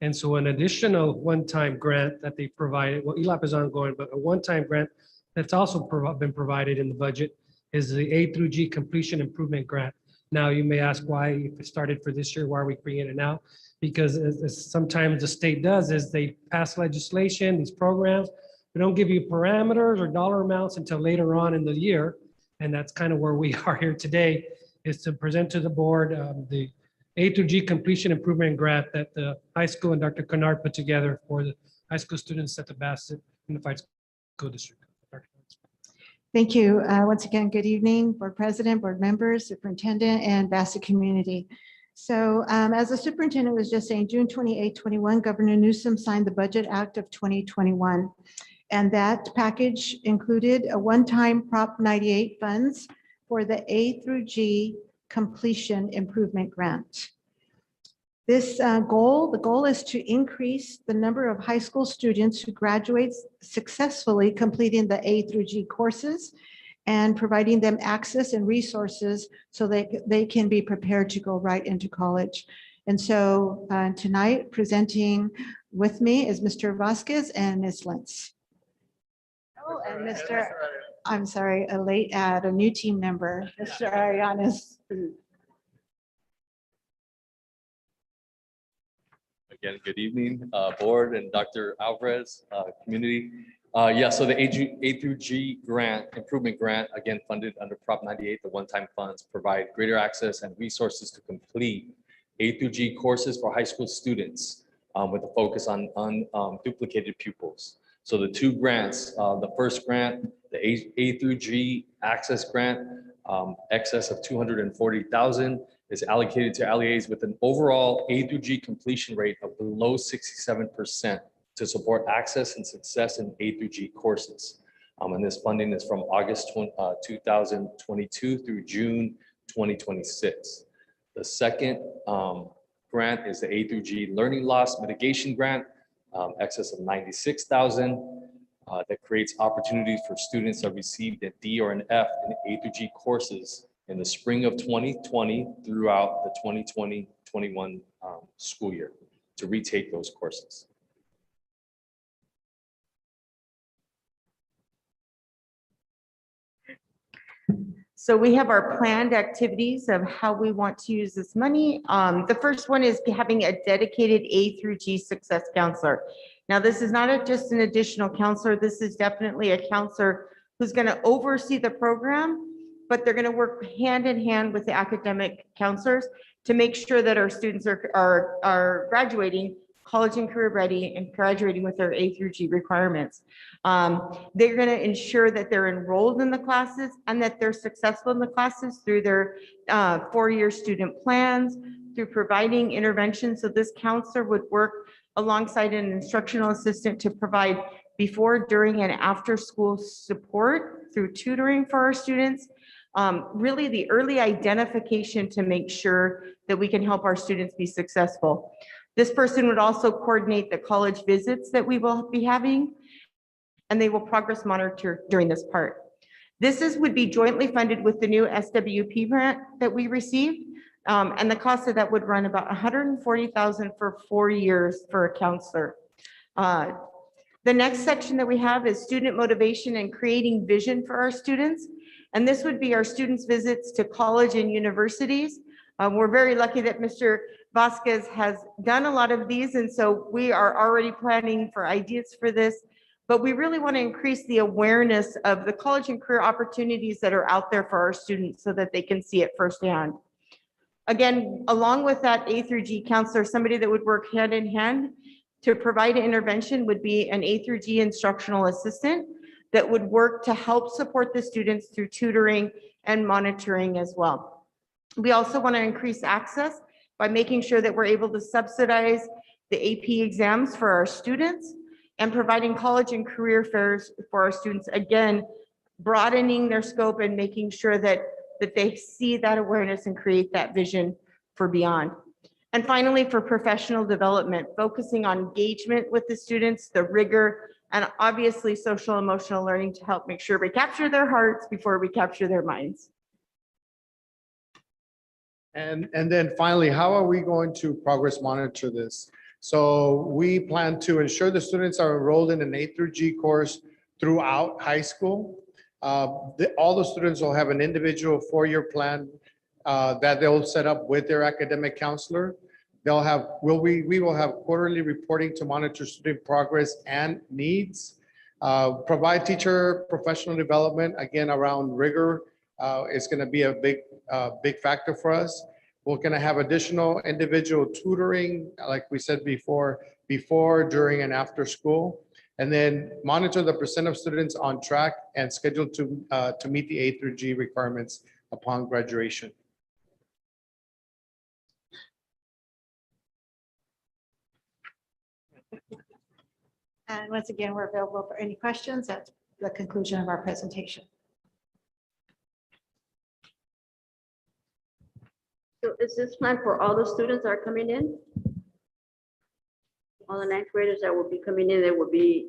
And so an additional one-time grant that they provided, well, ELOP is ongoing, but a one-time grant that's also been provided in the budget is the A through G completion improvement grant. Now, you may ask why, if it started for this year, why are we bringing it now? Because as sometimes the state does is they pass legislation, these programs, they don't give you parameters or dollar amounts until later on in the year. And that's kind of where we are here today, is to present to the board the A through G completion improvement grant that the high school and Dr. Kennard put together for the high school students at the Bassett Unified School District. Thank you. Once again, good evening, Board President, Board members, Superintendent, and Bassett community. So as the superintendent was just saying, June 28, 21, Governor Newsom signed the Budget Act of 2021. And that package included a one-time Prop 98 funds for the A through G completion improvement grant. This the goal is to increase the number of high school students who graduate successfully completing the A through G courses and providing them access and resources so they can be prepared to go right into college. And so tonight, presenting with me is Mr. Vasquez and Ms. Lentz. Oh, and I'm sorry, a late add, a new team member, Mr. Arianes. Again, good evening, board and Dr. Alvarez, community. Yeah, so the A through G grant, improvement grant, again, funded under Prop 98, the one-time funds provide greater access and resources to complete A through G courses for high school students with a focus on duplicated pupils. So the two grants, the first grant, the A through G access grant, excess of 240,000 is allocated to LEAs with an overall A through G completion rate of below 67% to support access and success in A through G courses. And this funding is from August 2022 through June 2026. The second grant is the A through G learning loss mitigation grant, excess of 96,000. That creates opportunities for students that received a D or an F in A through G courses in the spring of 2020 throughout the 2020-21 school year to retake those courses. So we have our planned activities of how we want to use this money. The first one is having a dedicated A through G success counselor. Now, this is not just an additional counselor. This is definitely a counselor who's going to oversee the program, but they're going to work hand in hand with the academic counselors to make sure that our students are graduating college and career ready and graduating with their A through G requirements. They're going to ensure that they're enrolled in the classes and that they're successful in the classes through their four-year student plans, through providing intervention. So this counselor would work alongside an instructional assistant to provide before, during, and after school support through tutoring for our students. Really the early identification to make sure that we can help our students be successful. This person would also coordinate the college visits that we will be having, and they will progress monitor during this part. This would be jointly funded with the new SWP grant that we received. And the cost of that would run about $140,000 for 4 years for a counselor. The next section that we have is student motivation and creating vision for our students. And this would be our students' visits to college and universities. We're very lucky that Mr. Vasquez has done a lot of these. And so we are already planning for ideas for this. But we really want to increase the awareness of the college and career opportunities that are out there for our students so that they can see it firsthand. Again, along with that A through G counselor, somebody that would work hand in hand to provide intervention would be an A through G instructional assistant that would work to help support the students through tutoring and monitoring as well. We also want to increase access by making sure that we're able to subsidize the AP exams for our students and providing college and career fairs for our students, again, broadening their scope and making sure that they see that awareness and create that vision for beyond. And finally, for professional development, focusing on engagement with the students, the rigor, and obviously social emotional learning to help make sure we capture their hearts before we capture their minds. And then finally, how are we going to progress monitor this? So we plan to ensure the students are enrolled in an A through G course throughout high school. All the students will have an individual 4-year plan that they'll set up with their academic counselor. They'll have, we will have quarterly reporting to monitor student progress and needs. Provide teacher professional development, again, around rigor. Is going to be a big factor for us. We're going to have additional individual tutoring, like we said before, during, and after school. And then monitor the percent of students on track and scheduled to meet the A through G requirements upon graduation. And once again, we're available for any questions at the conclusion of our presentation. So is this plan for all the students that are coming in? All the ninth graders that will be coming in, they will be,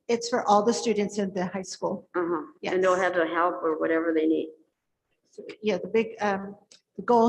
It's for all the students in the high school. and they'll have the help or whatever they need. Yeah, the big goal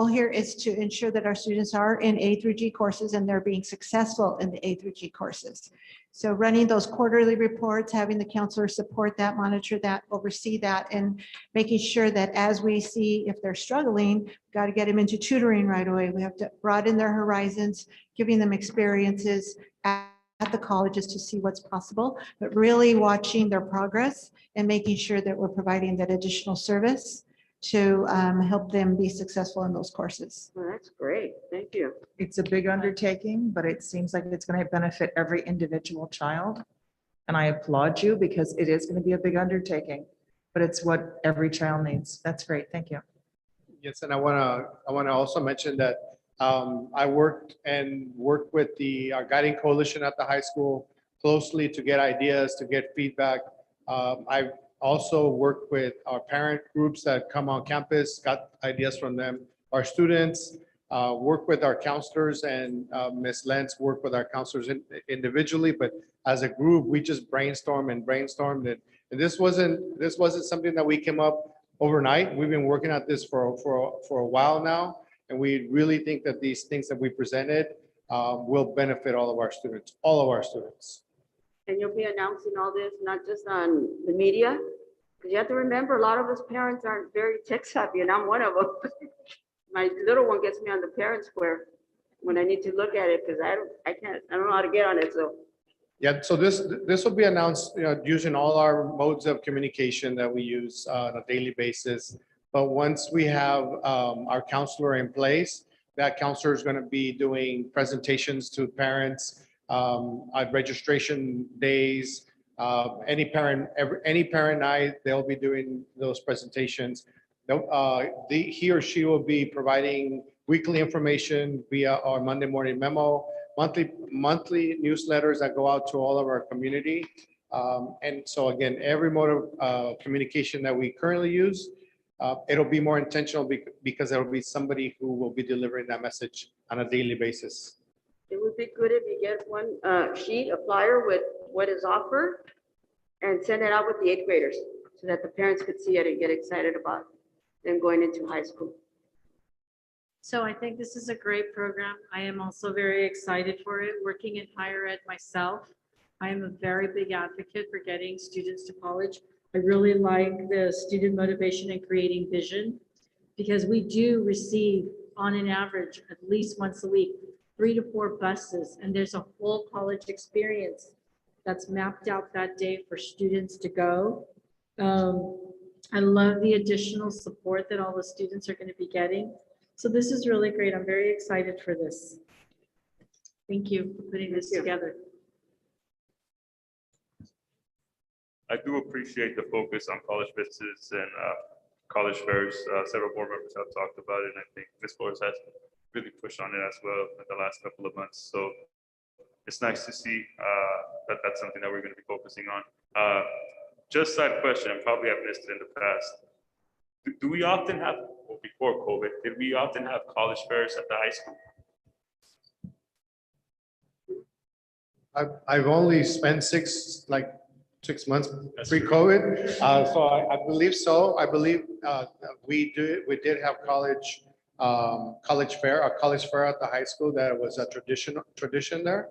here is to ensure that our students are in A through G courses and they're being successful in the A through G courses. So running those quarterly reports, having the counselor support that, monitor that, oversee that, and making sure that as we see if they're struggling, got to get them into tutoring right away. We have to broaden their horizons, giving them experiences at the colleges to see what's possible, but really watching their progress and making sure that we're providing that additional service to help them be successful in those courses. Well, that's great. Thank you. It's a big undertaking, but it seems like it's going to benefit every individual child. And I applaud you because it is going to be a big undertaking, but it's what every child needs. That's great. Thank you. Yes, and I want to also mention that I worked with the guiding coalition at the high school closely to get ideas, to get feedback. I've also worked with our parent groups that come on campus, got ideas from them. Our students work with our counselors, and Ms. Lentz worked with our counselors individually, but as a group, we just brainstormed. And this wasn't something that we came up overnight. We've been working at this for a while now. And we really think that these things that we presented will benefit all of our students. And you'll be announcing all this, not just on the media, because you have to remember, a lot of us parents aren't very tech savvy, and I'm one of them. My little one gets me on the parent square when I need to look at it, because I don't know how to get on it, so. Yeah, so this will be announced, using all our modes of communication that we use on a daily basis. But once we have our counselor in place, that counselor is going to be doing presentations to parents at registration days. Any parent night, they'll be doing those presentations. He or she will be providing weekly information via our Monday morning memo, monthly newsletters that go out to all of our community. And so again, every mode of communication that we currently use, it'll be more intentional because there will be somebody who will be delivering that message on a daily basis. It would be good if you get one sheet, a flyer with what is offered, and send it out with the 8th graders so that the parents could see it and get excited about them going into high school. So I think this is a great program. I am also very excited for it. Working in higher ed myself, I am a very big advocate for getting students to college. I really like the student motivation and creating vision, because we do receive on an average at least once a week 3 to 4 buses, and there's a whole college experience that's mapped out that day for students to go. I love the additional support that all the students are going to be getting. So this is really great. I'm very excited for this. Thank you for putting this together. I do appreciate the focus on college visits and college fairs. Several board members have talked about it, and I think Ms. Flores has really pushed on it as well in the last couple of months. So it's nice to see that that's something that we're going to be focusing on. Just side question, probably I've missed it in the past. Do we often have, well, before COVID, did we often have college fairs at the high school? I've only spent 6 months pre-COVID, so I believe so. I believe we did have college fair at the high school. That was a tradition there.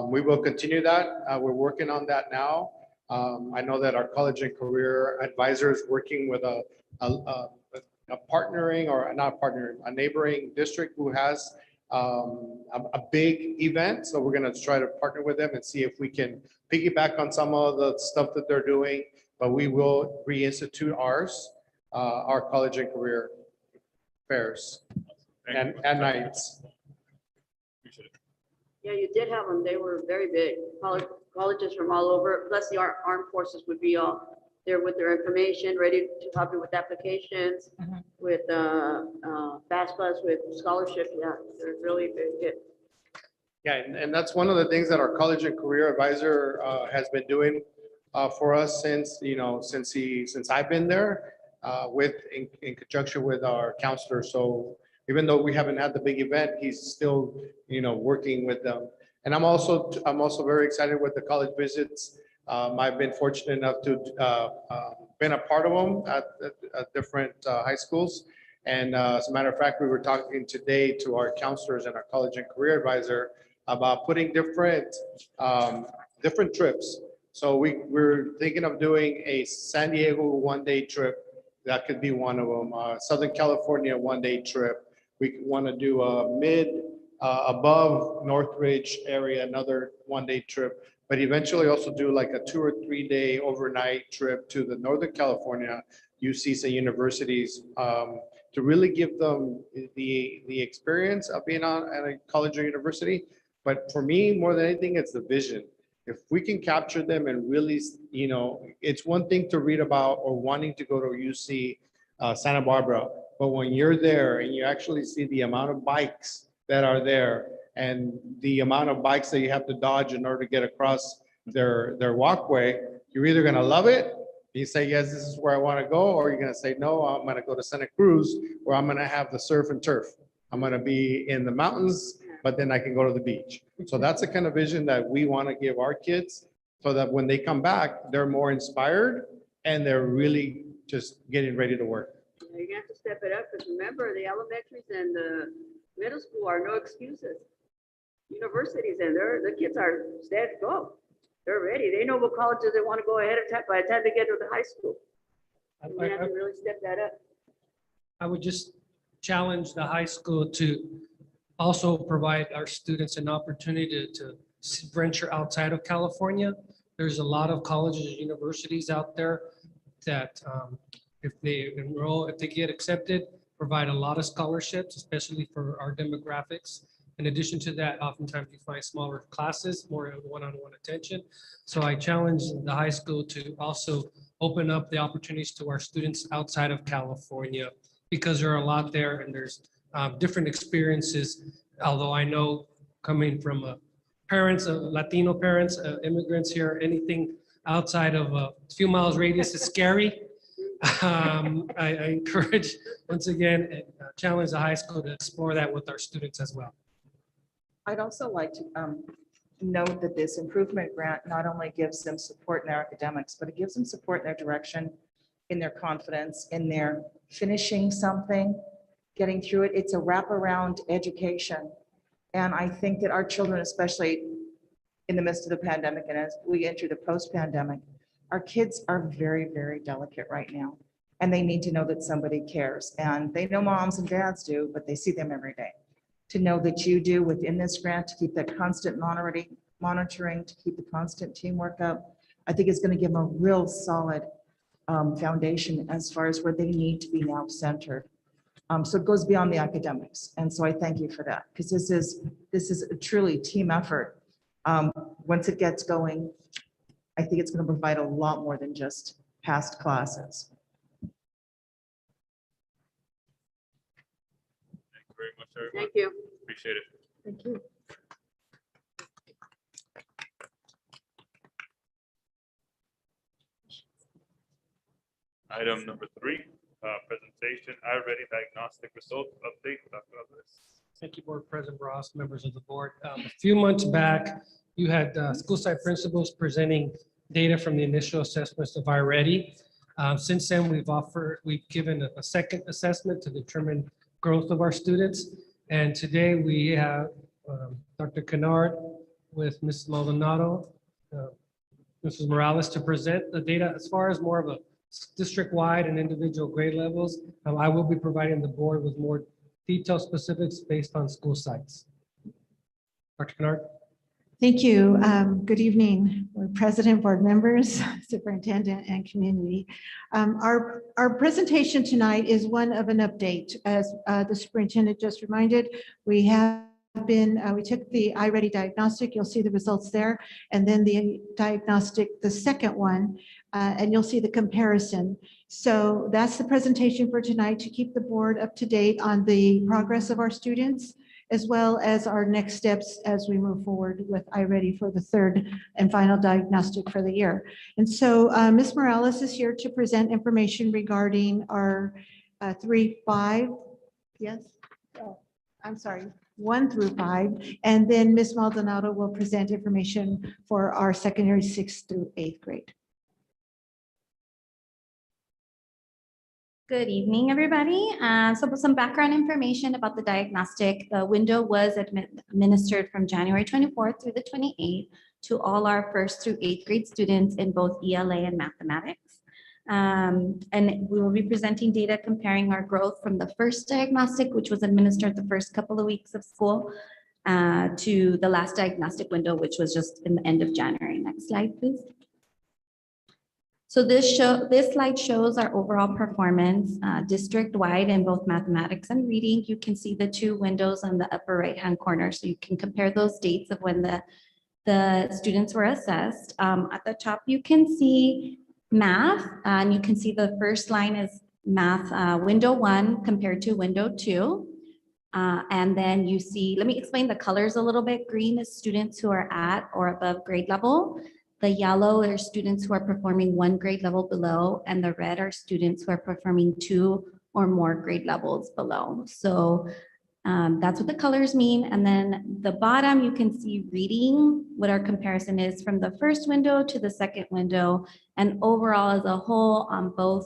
We will continue that. We're working on that now. I know that our college and career advisors working with partnering or not partnering, a neighboring district who has a big event. So we're gonna try to partner with them and see if we can piggyback on some of the stuff that they're doing, but we will reinstitute ours, our college and career fairs and nights. Yeah, you did have them. They were very big. Colleges from all over, plus the armed forces would be all there with their information, ready to help you with applications, with FAFSA, with scholarship. Yeah, they're really big hit. Yeah, and that's one of the things that our college and career advisor has been doing for us since, since I've been there, in conjunction with our counselor. So even though we haven't had the big event, he's still, working with them. And I'm also very excited with the college visits. I've been fortunate enough to been a part of them at different high schools. And as a matter of fact, we were talking today to our counselors and our college and career advisor about putting different trips. So we're thinking of doing a San Diego one-day trip. That could be one of them. Southern California one-day trip. We want to do a above Northridge area, another one-day trip, but eventually also do like a 2 or 3 day overnight trip to the Northern California UCs and universities to really give them the experience of being at a college or university. But for me, more than anything, it's the vision. If we can capture them and really, it's one thing to read about or wanting to go to UC Santa Barbara, but when you're there and you actually see the amount of bikes that are there and the amount of bikes that you have to dodge in order to get across their walkway, you're either gonna love it, you say, yes, this is where I wanna go, or you're gonna say, no, I'm gonna go to Santa Cruz where I'm gonna have the surf and turf. I'm gonna be in the mountains, but then I can go to the beach. So that's the kind of vision that we wanna give our kids so that when they come back, they're more inspired and they're really just getting ready to work. You're gonna have to step it up, because remember, the elementaries and the middle school are no excuses. Universities and the kids are set to go. They're ready. They know what colleges they want to go ahead of time by the time they get to the high school. We have to really step that up. I would just challenge the high school to also provide our students an opportunity to venture outside of California. There's a lot of colleges and universities out there that if they enroll, if they get accepted, provide a lot of scholarships, especially for our demographics. In addition to that, oftentimes you find smaller classes, more one-on-one attention. So I challenge the high school to also open up the opportunities to our students outside of California, because there are a lot there and there's different experiences. Although I know coming from parents, Latino parents, immigrants here, anything outside of a few miles radius is scary. I encourage, once again, challenge the high school to explore that with our students as well. I'd also like to note that this improvement grant not only gives them support in their academics, but it gives them support in their direction, in their confidence, in their finishing something, getting through it. It's a wraparound education. And I think that our children, especially in the midst of the pandemic and as we enter the post-pandemic, our kids are very, very delicate right now. And they need to know that somebody cares. And they know moms and dads do, but they see them every day. To know that you do within this grant, to keep that constant monitoring, to keep the constant teamwork up, I think it's going to give them a real solid foundation as far as where they need to be now centered. So it goes beyond the academics. And so I thank you for that, because this is a truly team effort. Once it gets going, I think it's going to provide a lot more than just past classes. Thank you very much, everyone. Thank you. Appreciate it. Thank you. Item number 3, presentation, iReady diagnostic result update, Dr. Alvarez. Thank you, Board President Ross, members of the board. A few months back, you had school site principals presenting data from the initial assessments of iReady. Since then, we've given a second assessment to determine growth of our students. And today we have Dr. Kennard with Ms. Maldonado, Mrs. Morales to present the data as far as more of a district-wide and individual grade levels. I will be providing the board with more detailed specifics based on school sites. Dr. Kennard? Thank you. Good evening, Board President, board members, superintendent, and community. Our presentation tonight is one of an update. As the superintendent just reminded, we took the iReady diagnostic. You'll see the results there. And then the diagnostic, the second one, and you'll see the comparison. So that's the presentation for tonight, to keep the board up to date on the progress of our students, as well as our next steps as we move forward with iReady for the third and final diagnostic for the year. And so Ms. Morales is here to present information regarding our 3-5, yes? Oh, I'm sorry, 1 through 5. And then Ms. Maldonado will present information for our secondary 6th through 8th grade. Good evening, everybody. So some background information about the diagnostic. The window was administered from January 24th through the 28th to all our 1st through 8th grade students in both ELA and mathematics. And we will be presenting data comparing our growth from the first diagnostic, which was administered the first couple of weeks of school, to the last diagnostic window, which was just in the end of January. Next slide, please. So this slide shows our overall performance district-wide in both mathematics and reading. You can see the 2 windows on the upper right-hand corner, so you can compare those dates of when the students were assessed. At the top, you can see math, and you can see the first line is math window 1 compared to window 2. And then you see, let me explain the colors a little bit. Green is students who are at or above grade level. The yellow are students who are performing 1 grade level below, and the red are students who are performing 2 or more grade levels below. So that's what the colors mean. And then the bottom, you can see reading, what our comparison is from the first window to the second window. And overall as a whole on both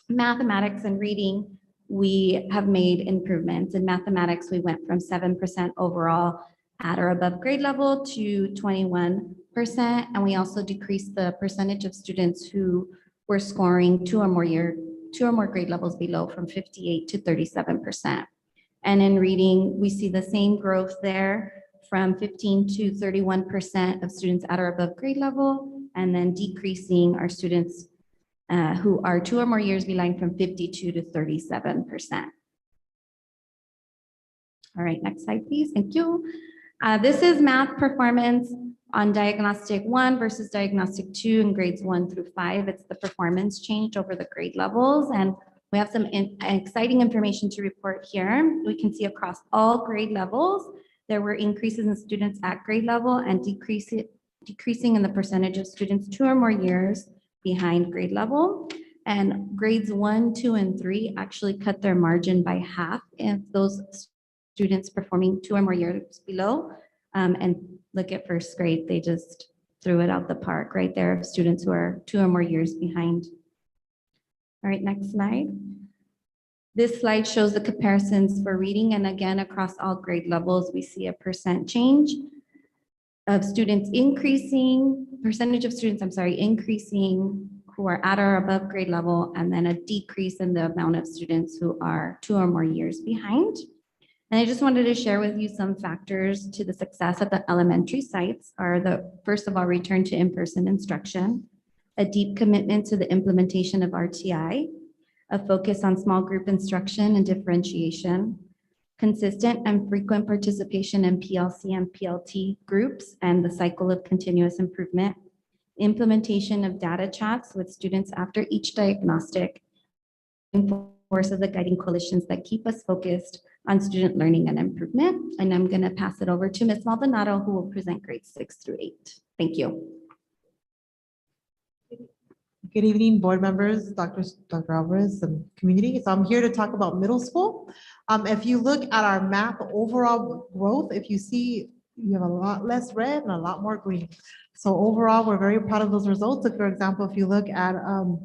mathematics and reading, we have made improvements. In mathematics, we went from 7% overall at or above grade level to 21%. And we also decreased the percentage of students who were scoring 2 or more grade levels below from 58 to 37%. And in reading, we see the same growth there from 15 to 31% of students at or above grade level, and then decreasing our students who are 2 or more years behind from 52 to 37%. All right, next slide, please. Thank you. This is math performance on diagnostic 1 versus diagnostic 2 in grades 1 through 5. It's the performance change over the grade levels. And we have some exciting information to report here. We can see across all grade levels, there were increases in students at grade level and decreasing in the percentage of students 2 or more years behind grade level. And grades 1, 2, and 3 actually cut their margin by half if those students performing 2 or more years below. And look at first grade, they just threw it out the park right there, students who are 2 or more years behind. All right, next slide. This slide shows the comparisons for reading, and again, across all grade levels, we see a percent change of students increasing, percentage of students, increasing who are at or above grade level, and then a decrease in the amount of students who are 2 or more years behind. And I just wanted to share with you some factors to the success at the elementary sites are first of all, return to in-person instruction, a deep commitment to the implementation of RTI, a focus on small group instruction and differentiation, consistent and frequent participation in PLC and PLT groups and the cycle of continuous improvement, implementation of data chats with students after each diagnostic, force of the guiding coalitions that keep us focused on student learning and improvement. And I'm going to pass it over to Ms. Maldonado, who will present grades 6 through 8. Thank you. Good evening, board members, Dr. Alvarez, and community. So I'm here to talk about middle school. If you look at our map overall growth, if you see, you have a lot less red and a lot more green. So overall, we're very proud of those results. So for example, if you look at our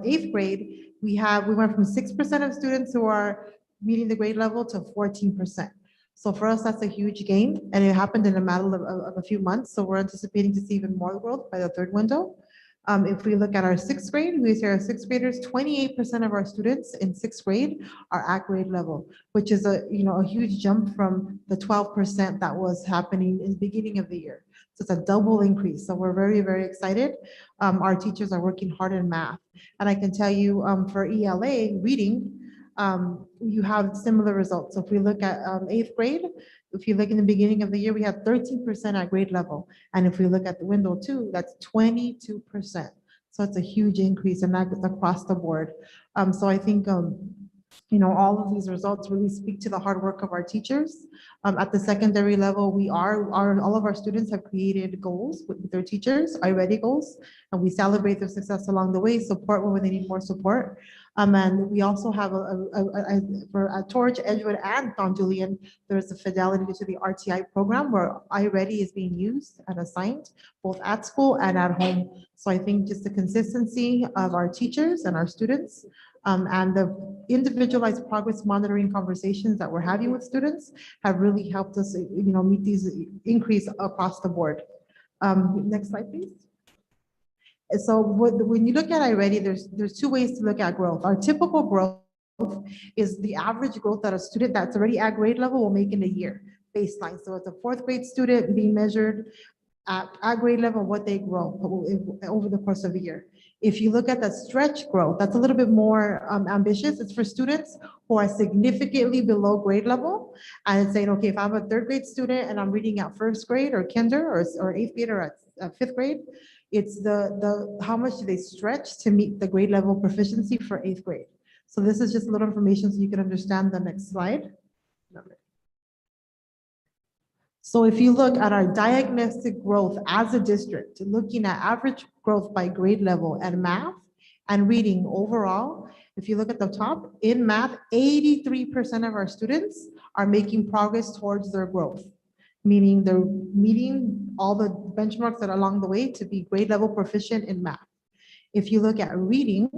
8th grade, we went from 6% of students who are meeting the grade level to 14%. So for us, that's a huge gain, and it happened in a matter of a few months. So we're anticipating to see even more growth by the 3rd window. If we look at our sixth grade, we see our sixth graders, 28% of our students in sixth grade are at grade level, which is a huge jump from the 12% that was happening in the beginning of the year. So it's a double increase. So we're very, very excited. Our teachers are working hard in math. And I can tell you for ELA reading, you have similar results. So if we look at eighth grade, if you look in the beginning of the year, we had 13% at grade level. And if we look at the window two, that's 22%. So it's a huge increase, and that's across the board. So I think, all of these results really speak to the hard work of our teachers. At the secondary level, all of our students have created goals with their teachers, iReady goals, and we celebrate their success along the way, support when they need more support. And we also have for Torch, Edgewood, and Don Julian, there's a fidelity to the RTI program where iReady is being used and assigned both at school and at home. So I think just the consistency of our teachers and our students and the individualized progress monitoring conversations that we're having with students have really helped us, meet these increase across the board. Next slide, please. So when you look at iReady, there's two ways to look at growth. Our typical growth is the average growth that a student that's already at grade level will make in a year, baseline. So it's a fourth grade student being measured at grade level, what they grow over the course of a year. If you look at the stretch growth, that's a little bit more ambitious. It's for students who are significantly below grade level. And it's saying, okay, if I'm a third grade student and I'm reading at first grade or kinder or eighth grade or at fifth grade, it's the how much do they stretch to meet the grade level proficiency for eighth grade. So this is just a little information so you can understand the next slide. So if you look at our diagnostic growth as a district, looking at average growth by grade level and math and reading overall, if you look at the top, in math, 83% of our students are making progress towards their growth, meaning they're meeting all the benchmarks that are along the way to be grade level proficient in math. If you look at reading,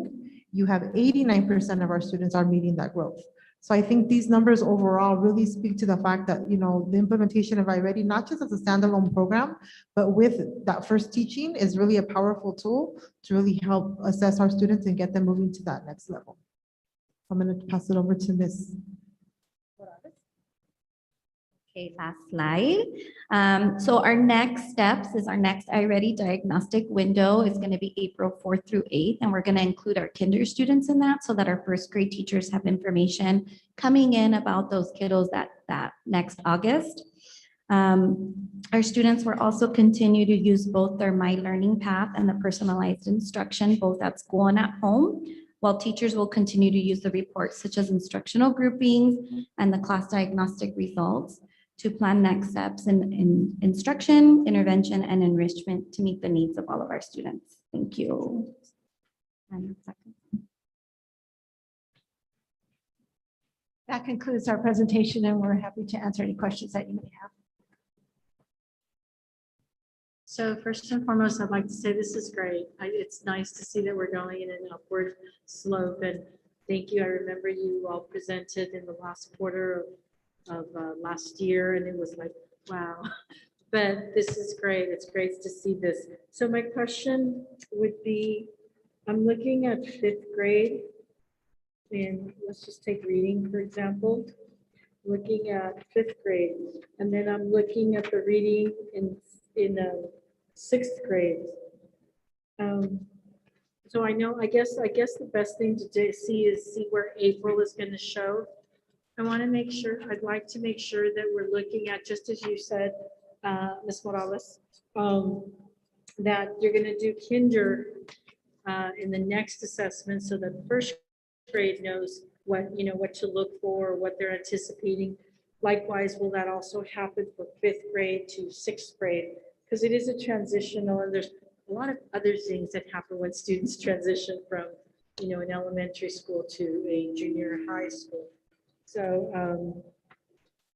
you have 89% of our students are meeting that growth. So I think these numbers overall really speak to the fact that, the implementation of iReady, not just as a standalone program, but with that first teaching is really a powerful tool to really help assess our students and get them moving to that next level. I'm going to pass it over to Ms. Okay, last slide. So our next steps is our next iReady diagnostic window is going to be April 4th through 8th, and we're going to include our kinder students in that so that our first grade teachers have information coming in about those kiddos that next August. Our students will also continue to use both their My Learning Path and the personalized instruction, both at school and at home, while teachers will continue to use the reports such as instructional groupings and the class diagnostic results to plan next steps in instruction, intervention, and enrichment to meet the needs of all of our students. Thank you. That concludes our presentation, and we're happy to answer any questions that you may have. So first and foremost, I'd like to say this is great. It's nice to see that we're going in an upward slope, and thank you. I remember you all presented in the last quarter of last year, and it was like, wow. But this is great. It's great to see this. So my question would be, I'm looking at fifth grade, and let's just take reading, for example. Looking at fifth grade, and then I'm looking at the reading in sixth grade. So I guess the best thing to see is where April is going to show. I'd like to make sure that we're looking at, just as you said, Ms. Morales, that you're going to do kinder in the next assessment so that first grade knows what to look for, what they're anticipating. Likewise, will that also happen for fifth grade to sixth grade? Because it is a transitional, and there's a lot of other things that happen when students transition from, an elementary school to a junior high school. So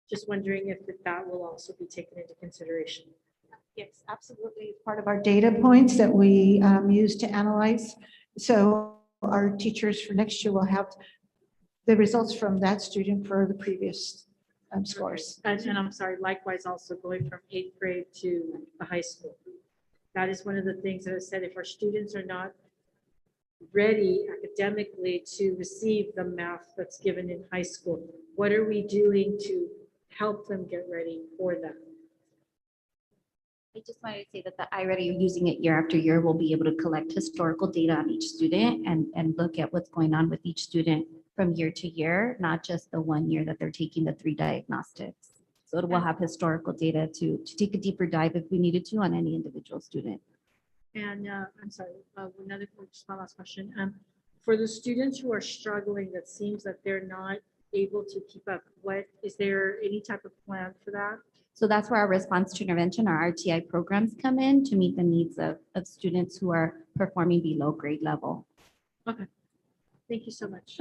just wondering if that will also be taken into consideration. Yes, absolutely. It's part of our data points that we use to analyze. So our teachers for next year will have the results from that student for the previous scores. And I'm sorry, likewise also going from eighth grade to the high school. That is one of the things that I said, if our students are not ready academically to receive the math that's given in high school, what are we doing to help them get ready for that? I just wanted to say that the iReady, using it year after year, will be able to collect historical data on each student and look at what's going on with each student from year to year, not just the 1 year that they're taking the 3 diagnostics. So it will have historical data to take a deeper dive if we needed to on any individual student. And I'm sorry, just my last question. For the students who are struggling, that seems that they're not able to keep up, is there any type of plan for that? So that's where our response to intervention, our RTI programs come in to meet the needs of students who are performing below grade level. Okay, thank you so much.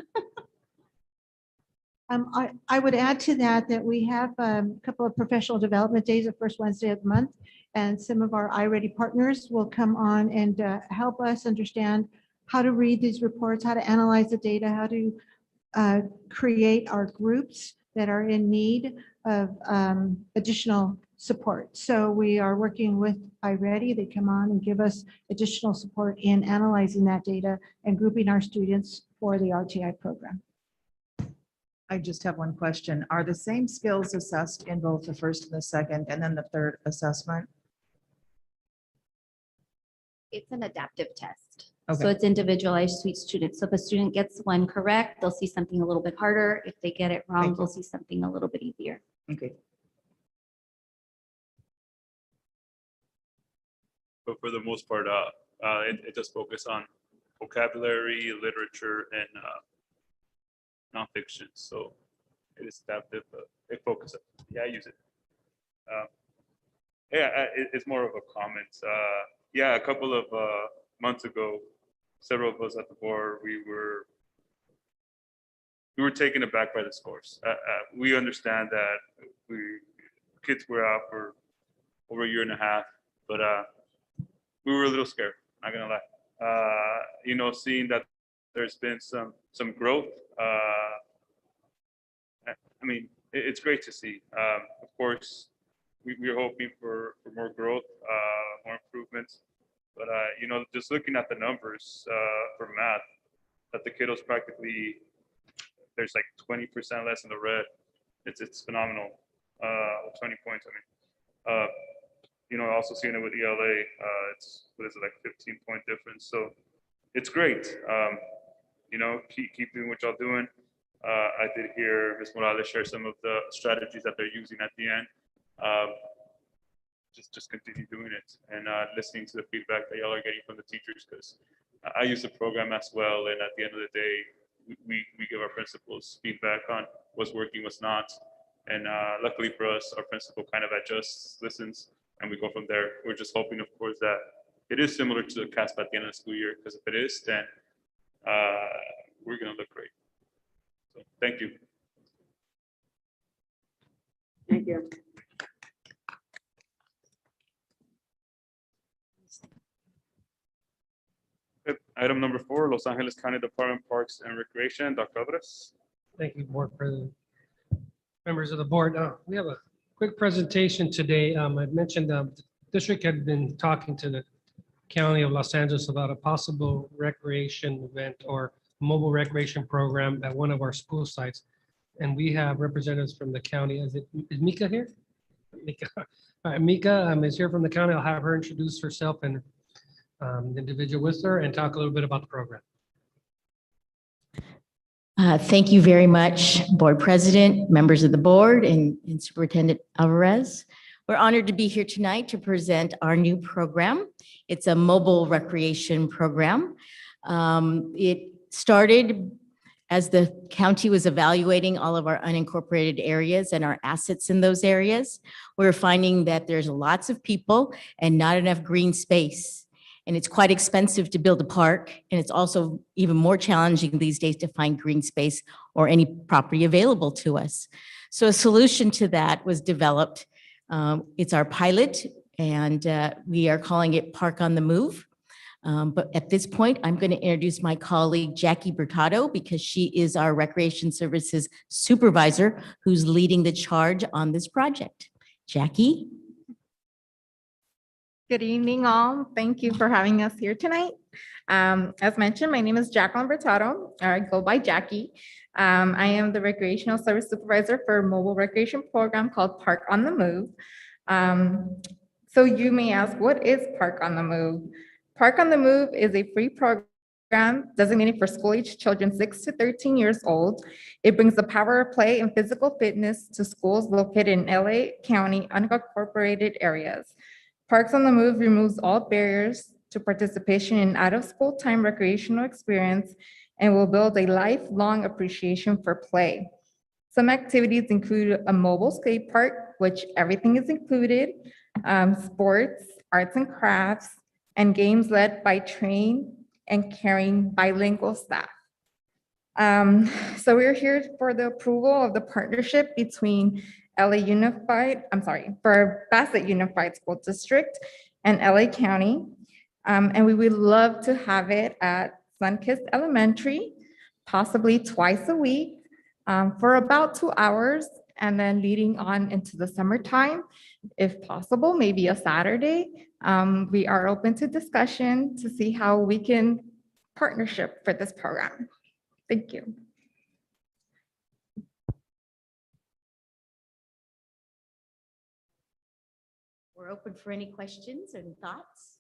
I would add to that, that we have a couple of professional development days, the first Wednesday of the month. And some of our iReady partners will come on and help us understand how to read these reports, how to analyze the data, how to create our groups that are in need of additional support. So we are working with iReady. They come on and give us additional support in analyzing that data and grouping our students for the RTI program. I just have one question. Are the same skills assessed in both the first and the second, and then the third assessment? It's an adaptive test. Okay. So it's individualized to each student. So if a student gets one correct, they'll see something a little bit harder. If they get it wrong, Thank you. they'll see something a little bit easier. Okay. But for the most part, it does focus on vocabulary, literature, and nonfiction. So it is adaptive, but it focuses. Yeah, I use it. It's more of a comment. Yeah, a couple of months ago, several of us at the board, we were taken aback by the scores. We understand that kids were out for over a year and a half, but we were a little scared, not gonna lie. Seeing that there's been some growth. I mean, it's great to see. Of course, we're hoping for more growth, more improvements. But just looking at the numbers for math, that the kiddos practically, there's like 20% less in the red. It's phenomenal. 20 points. I mean, also seeing it with ELA, it's what is it, like 15-point difference. So it's great. Keep doing what y'all doing. I did hear Ms. Morales share some of the strategies that they're using at the end. Just continue doing it and listening to the feedback that y'all are getting from the teachers, because I use the program as well. And at the end of the day, we give our principals feedback on what's working, what's not. And luckily for us, our principal kind of adjusts, listens, and we go from there. We're just hoping, of course, that it is similar to the CASP at the end of the school year, because if it is, then we're going to look great. So thank you. Thank you. Good. Item number 4, Los Angeles County Department of Parks and Recreation, Dr. Alvarez. Thank you, Board President. Members of the board, we have a quick presentation today. I mentioned the district had been talking to the County of Los Angeles about a possible recreation event or mobile recreation program at one of our school sites. And we have representatives from the county. Is Mika here? Mika. All right, Mika is here from the county. I'll have her introduce herself and the individual with her and talk a little bit about the program. Thank you very much, Board President, members of the board, and Superintendent Alvarez. We're honored to be here tonight to present our new program. It's a mobile recreation program. It started as the county was evaluating all of our unincorporated areas and our assets in those areas. We're finding that there's lots of people and not enough green space. And it's quite expensive to build a park. And it's also even more challenging these days to find green space or any property available to us. So a solution to that was developed. It's our pilot, and we are calling it Park on the Move. But at this point, I'm going to introduce my colleague, Jackie Bertado, because she is our Recreation Services Supervisor who's leading the charge on this project. Jackie? Good evening, all. Thank you for having us here tonight. As mentioned, my name is Jacqueline Bertado. I go by Jackie. I am the Recreational Service Supervisor for a mobile recreation program called Park on the Move. So you may ask, what is Park on the Move? Park on the Move is a free program designated for school-age children 6 to 13 years old. It brings the power of play and physical fitness to schools located in LA County unincorporated areas. Parks on the Move removes all barriers to participation in out-of-school time recreational experience and will build a lifelong appreciation for play. Some activities include a mobile skate park, which everything is included, sports, arts and crafts, and games led by trained and caring bilingual staff. So we're here for the approval of the partnership between for Bassett Unified School District and LA County. And we would love to have it at Sunkist Elementary, possibly twice a week, for about 2 hours, and then leading on into the summertime, if possible, maybe a Saturday. We are open to discussion to see how we can partnership for this program. Thank you. We're open for any questions and thoughts.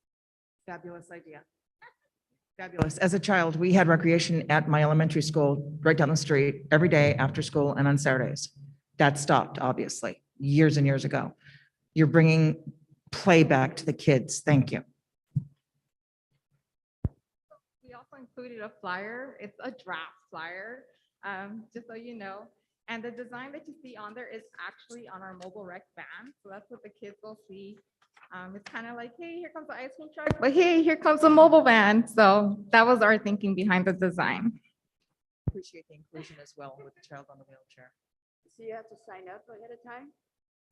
Fabulous idea. Fabulous. As a child, we had recreation at my elementary school right down the street every day after school and on Saturdays. That stopped, obviously, years and years ago. You're bringing play back to the kids. Thank you. We also included a flyer. It's a draft flyer, just so you know. And the design that you see on there is actually on our mobile rec van. So that's what the kids will see. It's kind of like, hey, here comes the ice cream truck, but hey, here comes a mobile van. So that was our thinking behind the design. Appreciate the inclusion as well with the child on the wheelchair. So you have to sign up ahead of time?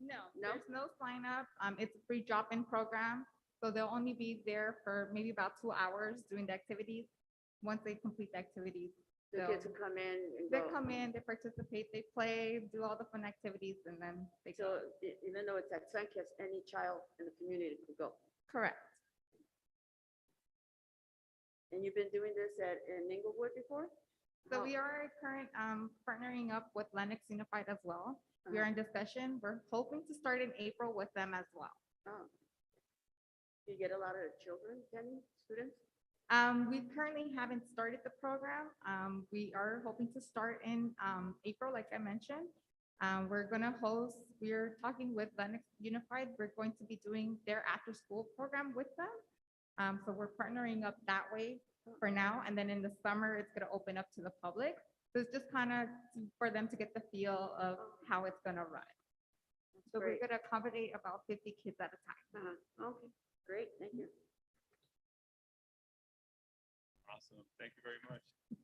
No, there's no sign up. It's a free drop-in program. So they'll only be there for maybe about 2 hours doing the activities. Once they complete the activities, The kids will come in and they go. come in, they participate, they play, do all the fun activities, and then they go. So even though it's at Sunkist, any child in the community could go. Correct. And you've been doing this in Inglewood before? So we are partnering up with Lennox Unified as well. We are in discussion. We're hoping to start in April with them as well. Oh. Do you get a lot of children, Kenny, students? We currently haven't started the program. We are hoping to start in April, like I mentioned. We're talking with Lennox Unified. We're going to be doing their after-school program with them. So we're partnering up that way for now. And then in the summer, it's going to open up to the public. So it's just kind of for them to get the feel of how it's going to run. So we're going to accommodate about 50 kids at a time. Okay, great, thank you. Awesome. Thank you very much.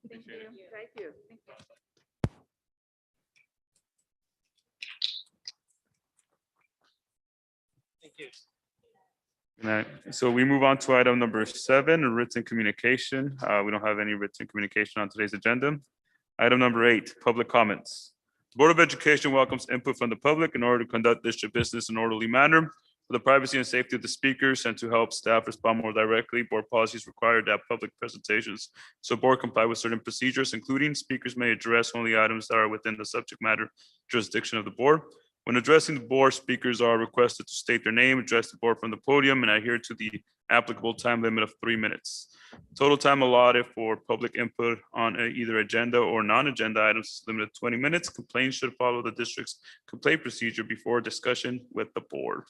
Thank Appreciate you. it. Thank you. Thank you. Thank you. Good night. So we move on to item number 7, written communication. We don't have any written communication on today's agenda. Item number 8, public comments. The Board of Education welcomes input from the public in order to conduct district business in an orderly manner for the privacy and safety of the speakers and to help staff respond more directly. Board policies require that public presentations so board comply with certain procedures, including speakers may address only items that are within the subject matter jurisdiction of the board. When addressing the board, speakers are requested to state their name, address the board from the podium, and adhere to the applicable time limit of 3 minutes. Total time allotted for public input on either agenda or non-agenda items is limited to 20 minutes. Complaints should follow the district's complaint procedure before discussion with the board.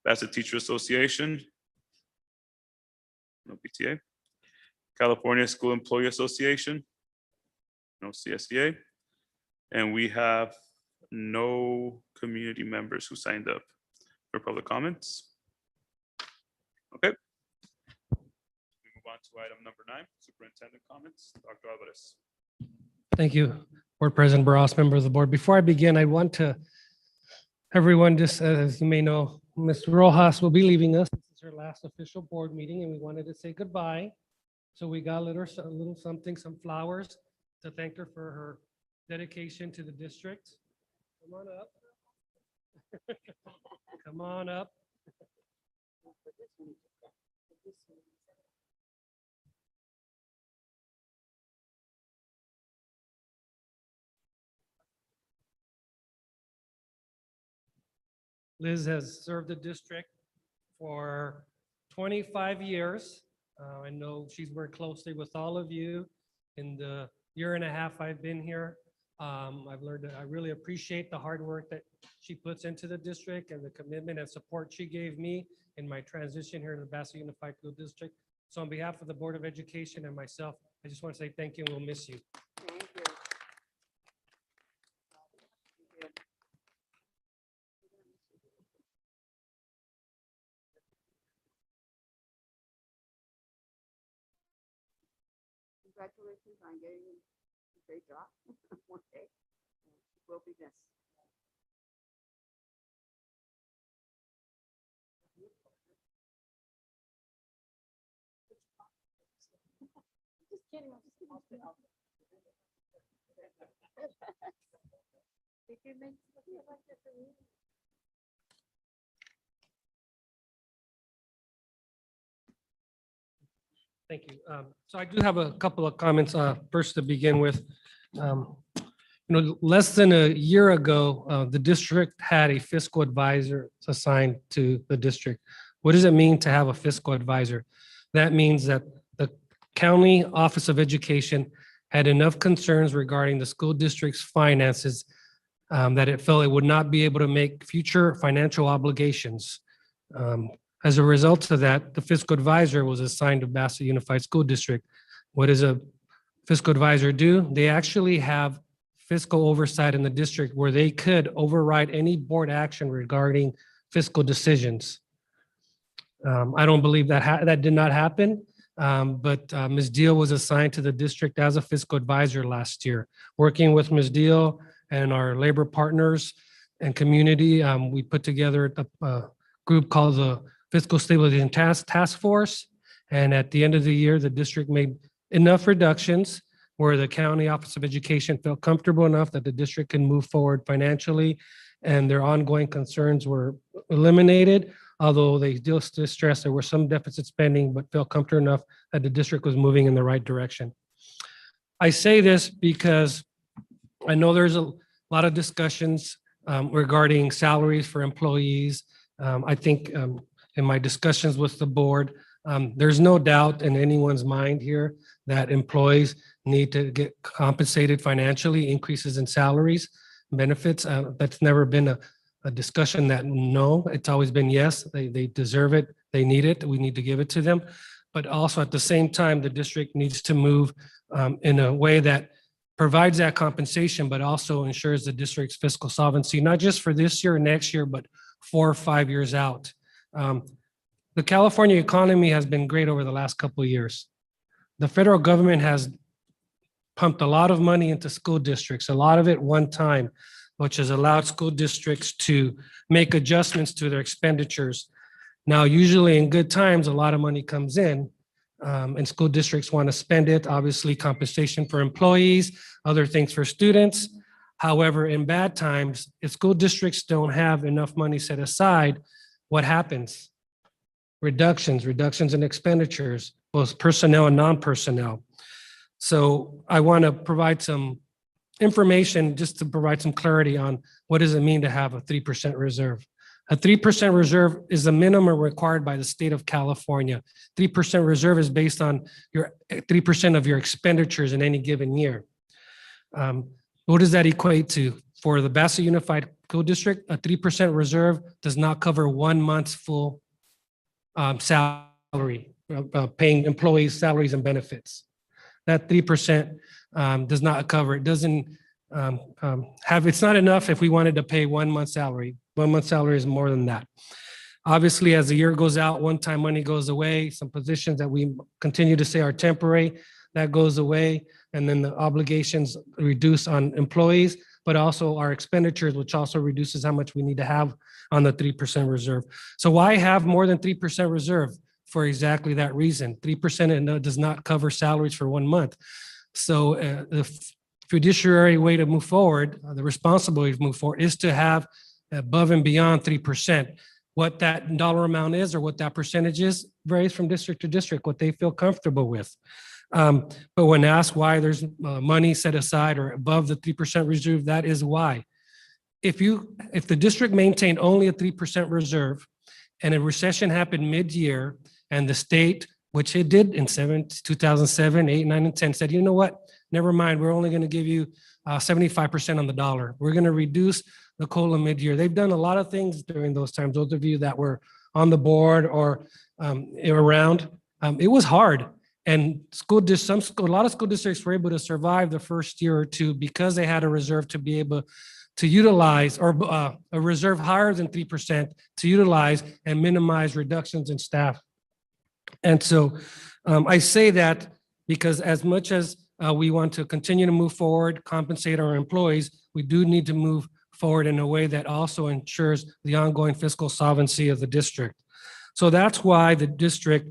Bassett Teacher Association. No PTA. California School Employee Association. No CSEA. And we have no community members who signed up for public comments. Okay. We move on to item number 9, superintendent comments. Dr. Alvarez. Thank you, Board President Barros, members of the board. Before I begin, I want to, everyone, just as you may know, Ms. Rojas will be leaving us. This is her last official board meeting, and we wanted to say goodbye. So we got a little something, some flowers to thank her for her dedication to the district. Come on up. Come on up. Liz has served the district for 25 years. I know she's worked closely with all of you in the year and a half I've been here. I've learned that I really appreciate the hard work that she puts into the district and the commitment and support she gave me in my transition here to the Bassett Unified School District. So on behalf of the Board of Education and myself, I just want to say thank you and we'll miss you. Thank you. Congratulations on getting a great job one day. Will be missed. Just kidding. I'm just kidding. They can make something like that for me. Thank you. So I do have a couple of comments. First, to begin with, less than a year ago, the district had a fiscal advisor assigned to the district. What does it mean to have a fiscal advisor? That means that the County Office of Education had enough concerns regarding the school district's finances that it felt it would not be able to make future financial obligations. As a result of that, the fiscal advisor was assigned to Bassett Unified School District. What does a fiscal advisor do? They actually have fiscal oversight in the district where they could override any board action regarding fiscal decisions. I don't believe that did not happen, but Ms. Deal was assigned to the district as a fiscal advisor last year. Working with Ms. Deal and our labor partners and community, we put together a group called the Fiscal Stability Task Force. And at the end of the year, the district made enough reductions where the County Office of Education felt comfortable enough that the district can move forward financially and their ongoing concerns were eliminated, although they still stressed there were some deficit spending, but felt comfortable enough that the district was moving in the right direction. I say this because I know there's a lot of discussions regarding salaries for employees. I think in my discussions with the board, there's no doubt in anyone's mind here that employees need to get compensated financially, increases in salaries, benefits. That's never been a discussion that no, it's always been yes, they deserve it, they need it, we need to give it to them. But also at the same time, the district needs to move in a way that provides that compensation, but also ensures the district's fiscal solvency, not just for this year or next year, but 4 or 5 years out. The California economy has been great over the last couple of years. The federal government has pumped a lot of money into school districts, a lot of it one time, which has allowed school districts to make adjustments to their expenditures. Now, usually in good times, a lot of money comes in and school districts want to spend it, obviously compensation for employees, other things for students. However, in bad times, if school districts don't have enough money set aside, what happens? Reductions in expenditures, both personnel and non-personnel. So I want to provide some information just to provide some clarity on what does it mean to have a 3% reserve. A 3% reserve is the minimum required by the state of California. 3% reserve is based on your 3% of your expenditures in any given year. What does that equate to? For the Bassett Unified School District, a 3% reserve does not cover 1 month's full salary, paying employees salaries and benefits. That 3% does not cover, it doesn't it's not enough if we wanted to pay 1 month's salary. 1 month's salary is more than that. Obviously, as the year goes out, one-time money goes away. Some positions that we continue to say are temporary, that goes away. And then the obligations reduce on employees, but also our expenditures, which also reduces how much we need to have on the 3% reserve. So why have more than 3% reserve? For exactly that reason. 3% does not cover salaries for 1 month. So the fiduciary way to move forward, the responsible way to move forward is to have above and beyond 3%. what that dollar amount is or what that percentage is varies from district to district, what they feel comfortable with. But when asked why there's money set aside or above the 3% reserve, that is why. If the district maintained only a 3% reserve and a recession happened mid-year and the state, which it did in 2007, 8, 9, and 10, said, you know what, never mind, we're only going to give you 75% on the dollar. We're going to reduce the COLA mid-year. They've done a lot of things during those times. Those of you that were on the board or around, it was hard. And a lot of school districts were able to survive the first year or two because they had a reserve to be able to utilize, or a reserve higher than 3% to utilize and minimize reductions in staff. And so I say that because as much as we want to continue to move forward, compensate our employees, we do need to move forward in a way that also ensures the ongoing fiscal solvency of the district. So that's why the district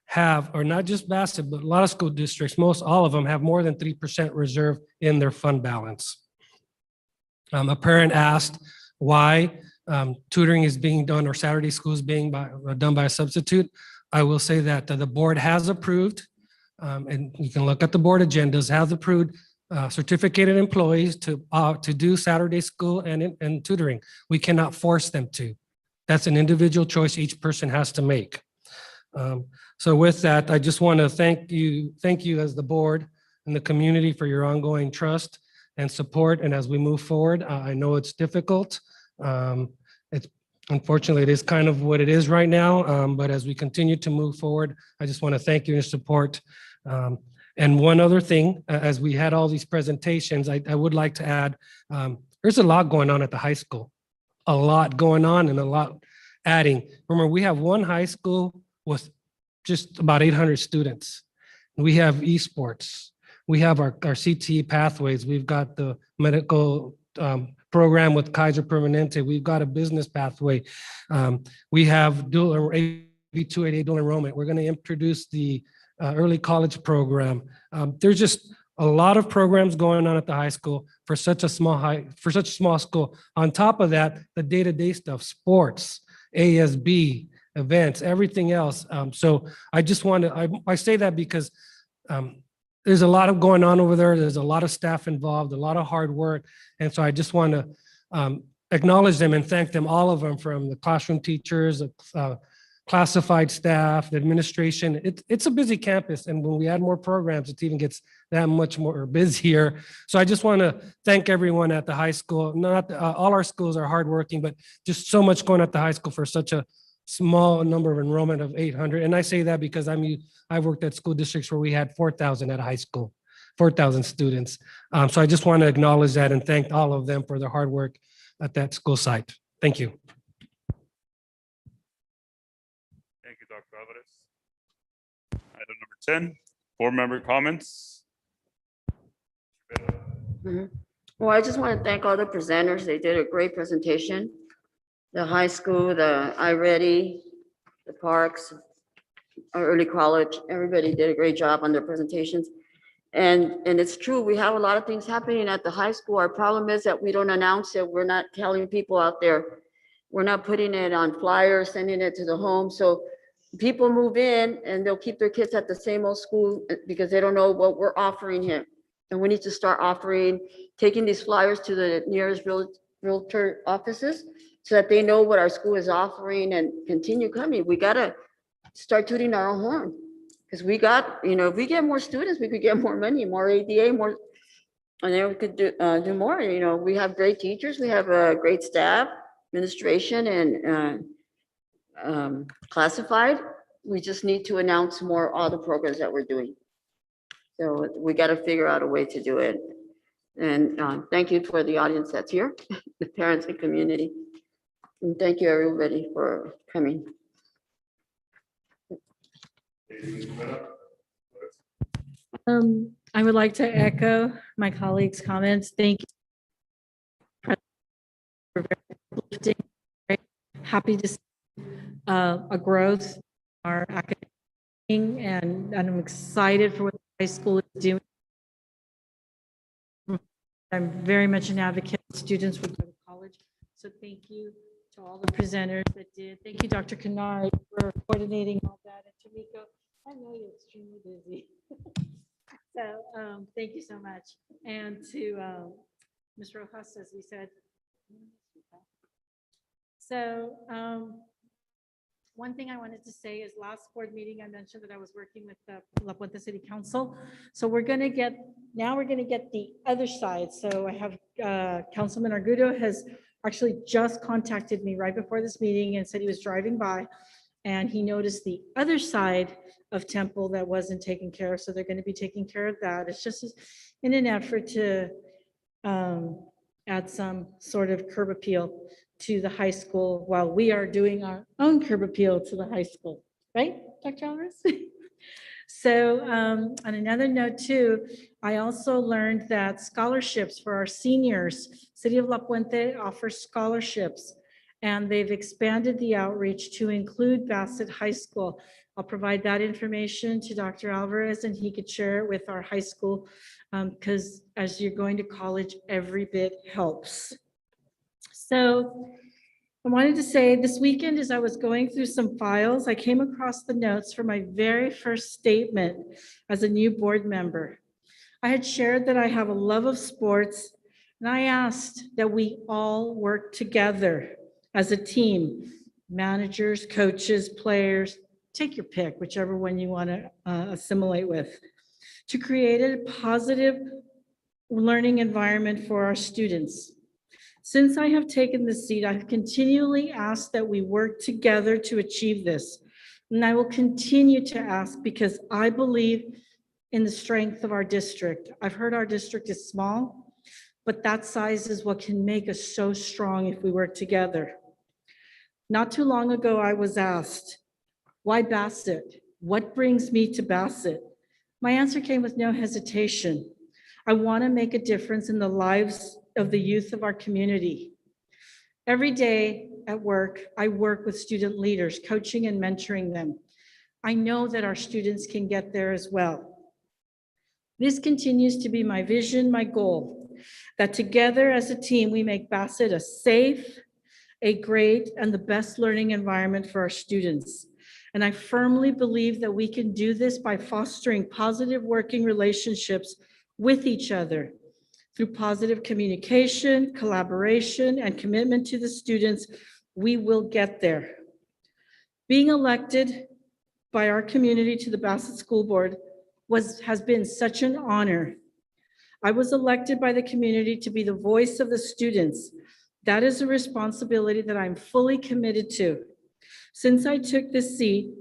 have, or not just Bassett, but a lot of school districts, most all of them have more than 3% reserve in their fund balance. A parent asked why tutoring is being done or Saturday school is being done by a substitute. I will say that the board has approved, and you can look at the board agendas, has approved certificated employees to do Saturday school and tutoring. We cannot force them to. That's an individual choice each person has to make. So with that, I just want to thank you as the board and the community for your ongoing trust and support. And as we move forward, I know it's difficult. Unfortunately, it is kind of what it is right now. But as we continue to move forward, I just want to thank you for your support. And one other thing, as we had all these presentations, I would like to add, there's a lot going on at the high school, a lot going on and a lot adding. Remember, we have one high school with just about 800 students. We have esports. We have our CTE pathways. We've got the medical program with Kaiser Permanente. We've got a business pathway. We have dual AB 288 dual enrollment. We're going to introduce the early college program. There's just a lot of programs going on at the high school for such a small school. On top of that, the day-to-day stuff, sports, ASB, events, everything else. So I just want to, I say that because there's a lot of going on over there. There's a lot of staff involved, a lot of hard work. And so I just want to acknowledge them and thank them, all of them, from the classroom teachers, classified staff, the administration. It's a busy campus. And when we add more programs, it even gets that much more busier. So I just want to thank everyone at the high school. Not all our schools are hardworking, but just so much going at the high school for such a small number of enrollment of 800. And I say that because I've worked at school districts where we had 4,000 at a high school, 4,000 students. So I just want to acknowledge that and thank all of them for their hard work at that school site. Thank you. Thank you, Dr. Alvarez. Item number 10, board member comments. Well, I just want to thank all the presenters. They did a great presentation. The high school, the iReady, the parks, our early college, everybody did a great job on their presentations. And it's true, we have a lot of things happening at the high school. Our problem is that we don't announce it. We're not telling people out there. We're not putting it on flyers, sending it to the home. So people move in and they'll keep their kids at the same old school because they don't know what we're offering here. And we need to start taking these flyers to the nearest realtor offices so that they know what our school is offering and continue coming. We gotta start tooting our own horn. Because we got, if we get more students, we could get more money, more ADA, more, and then we could do more. We have great teachers, we have a great staff, administration, and classified. We just need to announce more all the programs that we're doing. So we got to figure out a way to do it. And thank you for the audience that's here, the parents and community. And thank you, everybody, for coming. I would like to echo my colleagues' comments. Thank you. We're very uplifting, very happy to see a growth in our academic, and I'm excited for what the high school is doing. I'm very much an advocate. Students would go to college. So thank you to to all the presenters that did. Thank you, Dr. Kennard, for coordinating all that. And Tamiko, I know you're extremely busy. So thank you so much. And to Ms. Rojas, as we said. So one thing I wanted to say is last board meeting, I mentioned that I was working with the La Puente City Council. So we're going to get the other side. So I have Councilman Argudo has actually just contacted me right before this meeting and said he was driving by and he noticed the other side of Temple that wasn't taken care of. So they're going to be taking care of that. It's just in an effort to add some sort of curb appeal to the high school while we are doing our own curb appeal to the high school, right, Dr. Alvarez? So on another note too, I also learned that scholarships for our seniors, City of La Puente offers scholarships and they've expanded the outreach to include Bassett High School. I'll provide that information to Dr. Alvarez and he could share it with our high school because as you're going to college, every bit helps. So I wanted to say this weekend, as I was going through some files, I came across the notes for my very first statement as a new board member. I had shared that I have a love of sports, and I asked that we all work together as a team, managers, coaches, players, take your pick, whichever one you want to assimilate with, to create a positive learning environment for our students. Since I have taken this seat, I've continually asked that we work together to achieve this. And I will continue to ask because I believe in the strength of our district. I've heard our district is small, but that size is what can make us so strong if we work together. Not too long ago, I was asked, why Bassett? What brings me to Bassett? My answer came with no hesitation. I want to make a difference in the lives of the youth of our community. Every day at work, I work with student leaders, coaching and mentoring them. I know that our students can get there as well. This continues to be my vision, my goal, that together as a team, we make Bassett a safe, a great, and the best learning environment for our students. And I firmly believe that we can do this by fostering positive working relationships with each other through positive communication, collaboration, and commitment to the students. We will get there. Being elected by our community to the Bassett School Board has been such an honor. I was elected by the community to be the voice of the students. That is a responsibility that I'm fully committed to. Since I took this seat,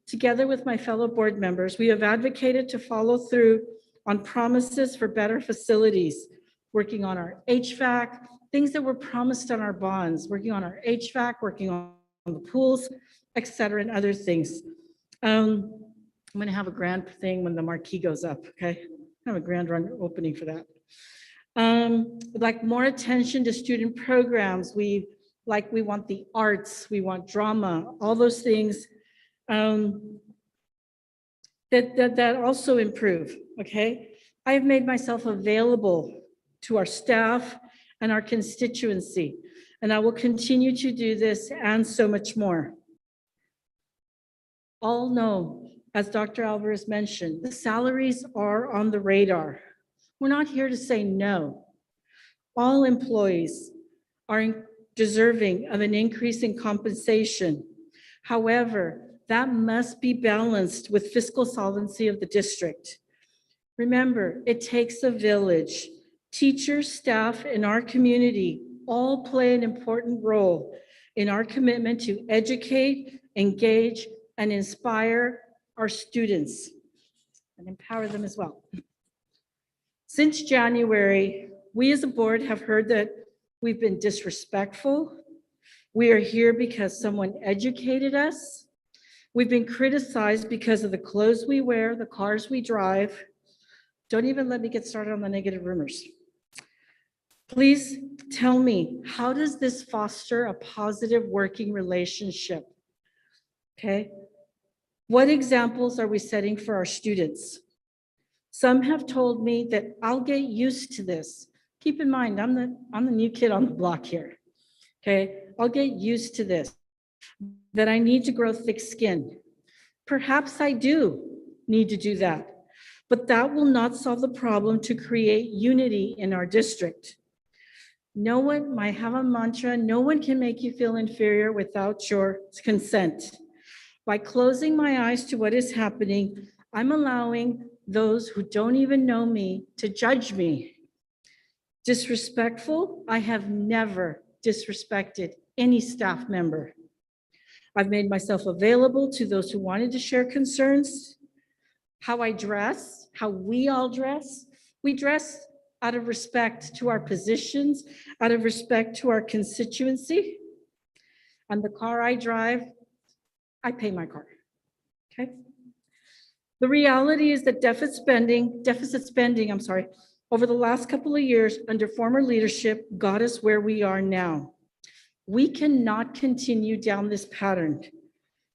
together with my fellow board members, we have advocated to follow through on promises for better facilities, working on our HVAC, things that were promised on our bonds, working on our HVAC, working on the pools, et cetera, and other things. I'm gonna have a grand thing when the marquee goes up, okay? Have a grand run opening for that. Like more attention to student programs. We want the arts, we want drama, all those things that also improve, okay? I have made myself available to our staff and our constituency, and I will continue to do this and so much more. All know, as Dr. Alvarez mentioned, the salaries are on the radar. We're not here to say no. All employees are deserving of an increase in compensation. However, that must be balanced with fiscal solvency of the district. Remember, it takes a village. Teachers, staff, and our community all play an important role in our commitment to educate, engage, and inspire our students and empower them as well. Since January, we as a board have heard that we've been disrespectful. We are here because someone educated us. We've been criticized because of the clothes we wear, the cars we drive. Don't even let me get started on the negative rumors. Please tell me, how does this foster a positive working relationship? Okay. What examples are we setting for our students? Some have told me that I'll get used to this. Keep in mind, I'm the new kid on the block here. Okay, I'll get used to this, that I need to grow thick skin. Perhaps I do need to do that, but that will not solve the problem to create unity in our district. No one might have a mantra, no one can make you feel inferior without your consent. By closing my eyes to what is happening, I'm allowing those who don't even know me to judge me. Disrespectful, I have never disrespected any staff member. I've made myself available to those who wanted to share concerns. How I dress, how we all dress. We dress out of respect to our positions, out of respect to our constituency. And the car I drive, I pay my car, okay? The reality is that deficit spending, over the last couple of years under former leadership got us where we are now. We cannot continue down this pattern.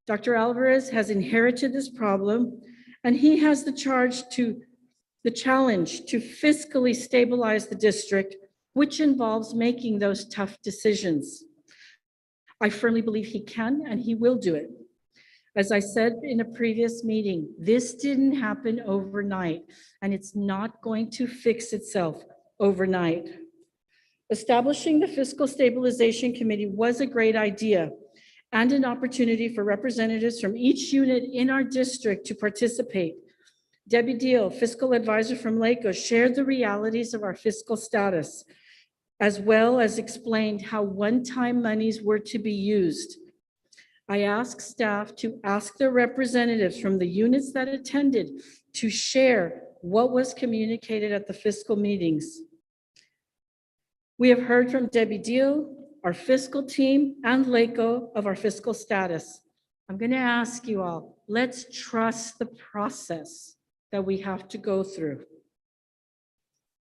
Dr. Alvarez has inherited this problem, and he has the challenge to fiscally stabilize the district, which involves making those tough decisions. I firmly believe he can and he will do it. As I said in a previous meeting, this didn't happen overnight, and it's not going to fix itself overnight. Establishing the Fiscal Stabilization Committee was a great idea and an opportunity for representatives from each unit in our district to participate. Debbie Deal, fiscal advisor from LACO, shared the realities of our fiscal status, as well as explained how one-time monies were to be used. I asked staff to ask their representatives from the units that attended to share what was communicated at the fiscal meetings. We have heard from Debbie Deal, our fiscal team, and LACO of our fiscal status. I'm going to ask you all, let's trust the process that we have to go through.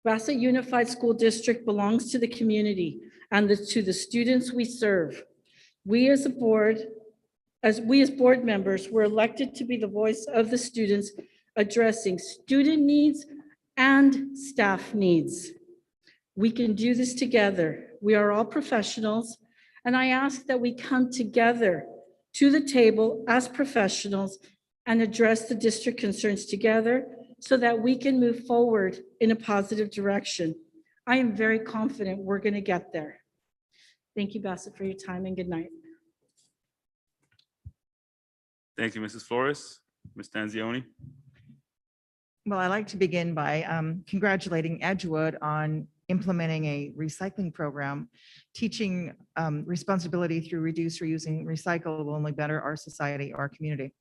Bassett Unified School District belongs to the community and to the students we serve. We as board members were elected to be the voice of the students, addressing student needs and staff needs. We can do this together. We are all professionals, and I ask that we come together to the table as professionals and address the district concerns together so that we can move forward in a positive direction. I am very confident we're going to get there. Thank you, Bassett, for your time, and good night. Thank you, Mrs. Flores. Ms. Tanzioni. Well, I'd like to begin by congratulating Edgewood on implementing a recycling program. Teaching responsibility through reduce, reuse, and recycle will only better our society, our community.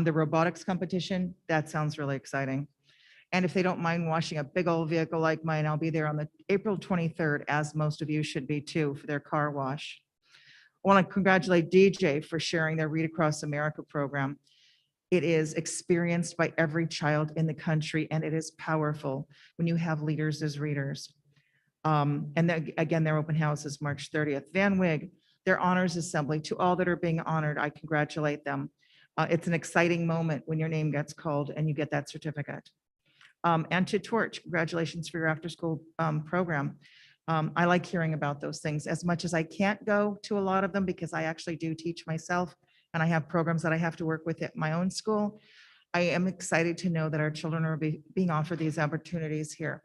The robotics competition, that sounds really exciting. And if they don't mind washing a big old vehicle like mine, I'll be there on the April 23rd, as most of you should be too, for their car wash. I want to congratulate DJ for sharing their Read Across America program. It is experienced by every child in the country, and it is powerful when you have leaders as readers. And then, again, their open house is March 30th. Van Wig, their honors assembly, to all that are being honored, I congratulate them. It's an exciting moment when your name gets called and you get that certificate. And to Torch, congratulations for your after-school program. I like hearing about those things as much as I can't go to a lot of them because I actually do teach myself and I have programs that I have to work with at my own school. I am excited to know that our children are being offered these opportunities here.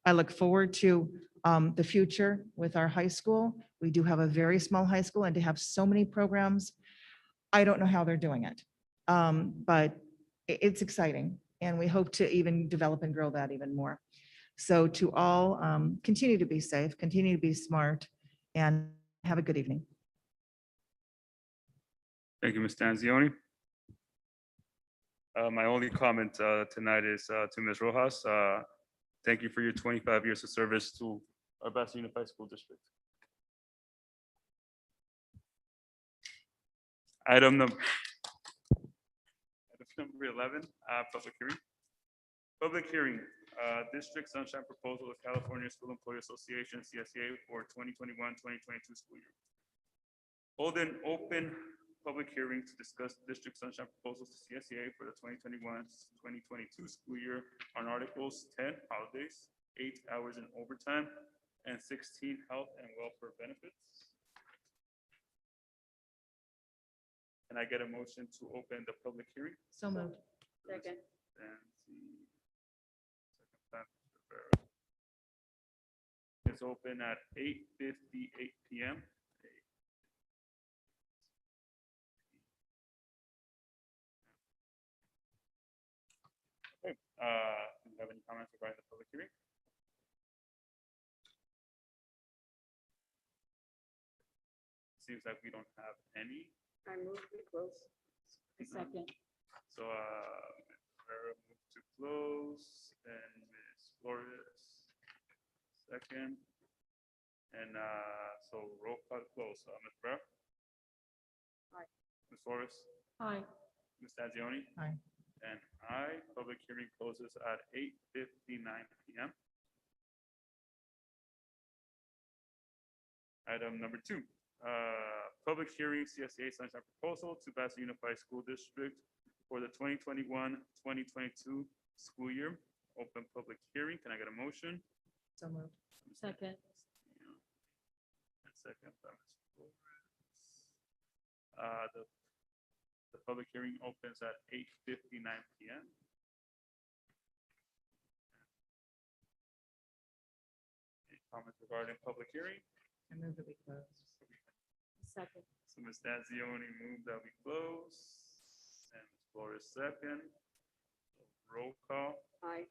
I look forward to the future with our high school. We do have a very small high school, and to have so many programs, I don't know how they're doing it, but it's exciting. And we hope to even develop and grow that even more. So to all, continue to be safe, continue to be smart, and have a good evening. Thank you, Ms. Tanzioni. My only comment tonight is to Ms. Rojas. Thank you for your 25 years of service to our Bassett Unified School District. Item number 11, public hearing. Public hearing, District Sunshine Proposal of California School Employee Association, CSEA, for 2021-2022 school year. Hold an open public hearing to discuss District Sunshine proposals to CSEA for the 2021-2022 school year on Articles 10, holidays, 8 hours in overtime, and 16 health and welfare benefits. Can I get a motion to open the public hearing? So moved. Second. Nancy. Second by Mr. Rivera. It's open at 8:58 PM. Okay, do you have any comments regarding the public hearing? Seems like we don't have any. I move to close. Second. So, Rivera moved to close, and Ms. Flores, second. And, so roll call to close. Ms. Rivera? Aye. Ms. Flores? Aye. Ms. Tazioni? Aye. And I, public hearing closes at 8:59 PM. Item number 2, public hearing CSEA sunshine proposal to Bassett Unified School District for the 2021-2022 school year. Open public hearing. Can I get a motion? So moved. Second. And second by Ms. Flores. The public hearing opens at 8:59 PM. Any comments regarding public hearing? I move that we close. Second. So Ms. Dazioni moved that we close, and Ms. Flores second. Roll call, Aye.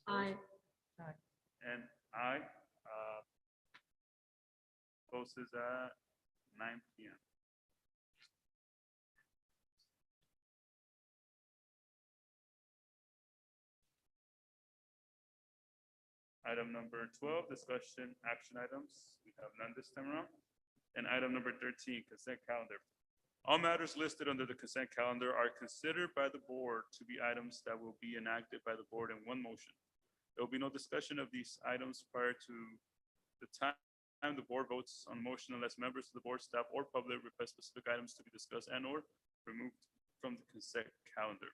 Aye. and I, closes at 9 PM. Item number 12, discussion action items. We have none this time around. And item number 13, consent calendar. All matters listed under the consent calendar are considered by the board to be items that will be enacted by the board in one motion. There will be no discussion of these items prior to the time the board votes on motion unless members of the board, staff, or public request specific items to be discussed and/or removed from the consent calendar.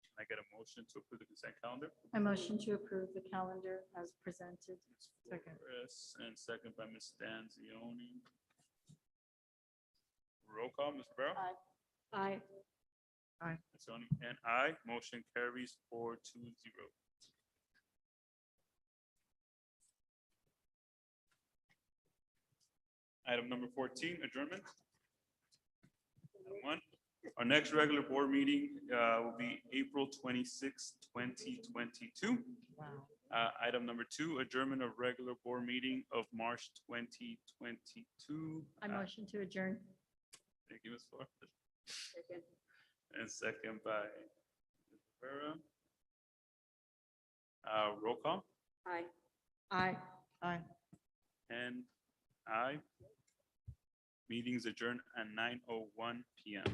Can I get a motion to approve the consent calendar? I motion to approve the calendar as presented. Second. And second by Ms. Stanzioni. Roll call, Ms. Barrow? Aye. Stanzioni, and I, motion carries 4-0. Item number 14, adjournment. Item 1, our next regular board meeting will be April 26, 2022. Item number 2, adjournment of regular board meeting of March 2022. I motion to adjourn. Thank you, Ms. Flores. Second. And second by Ms. Rivera. Roll call, Aye. Aye. Aye. and aye. Meetings adjourned at 9:01 PM.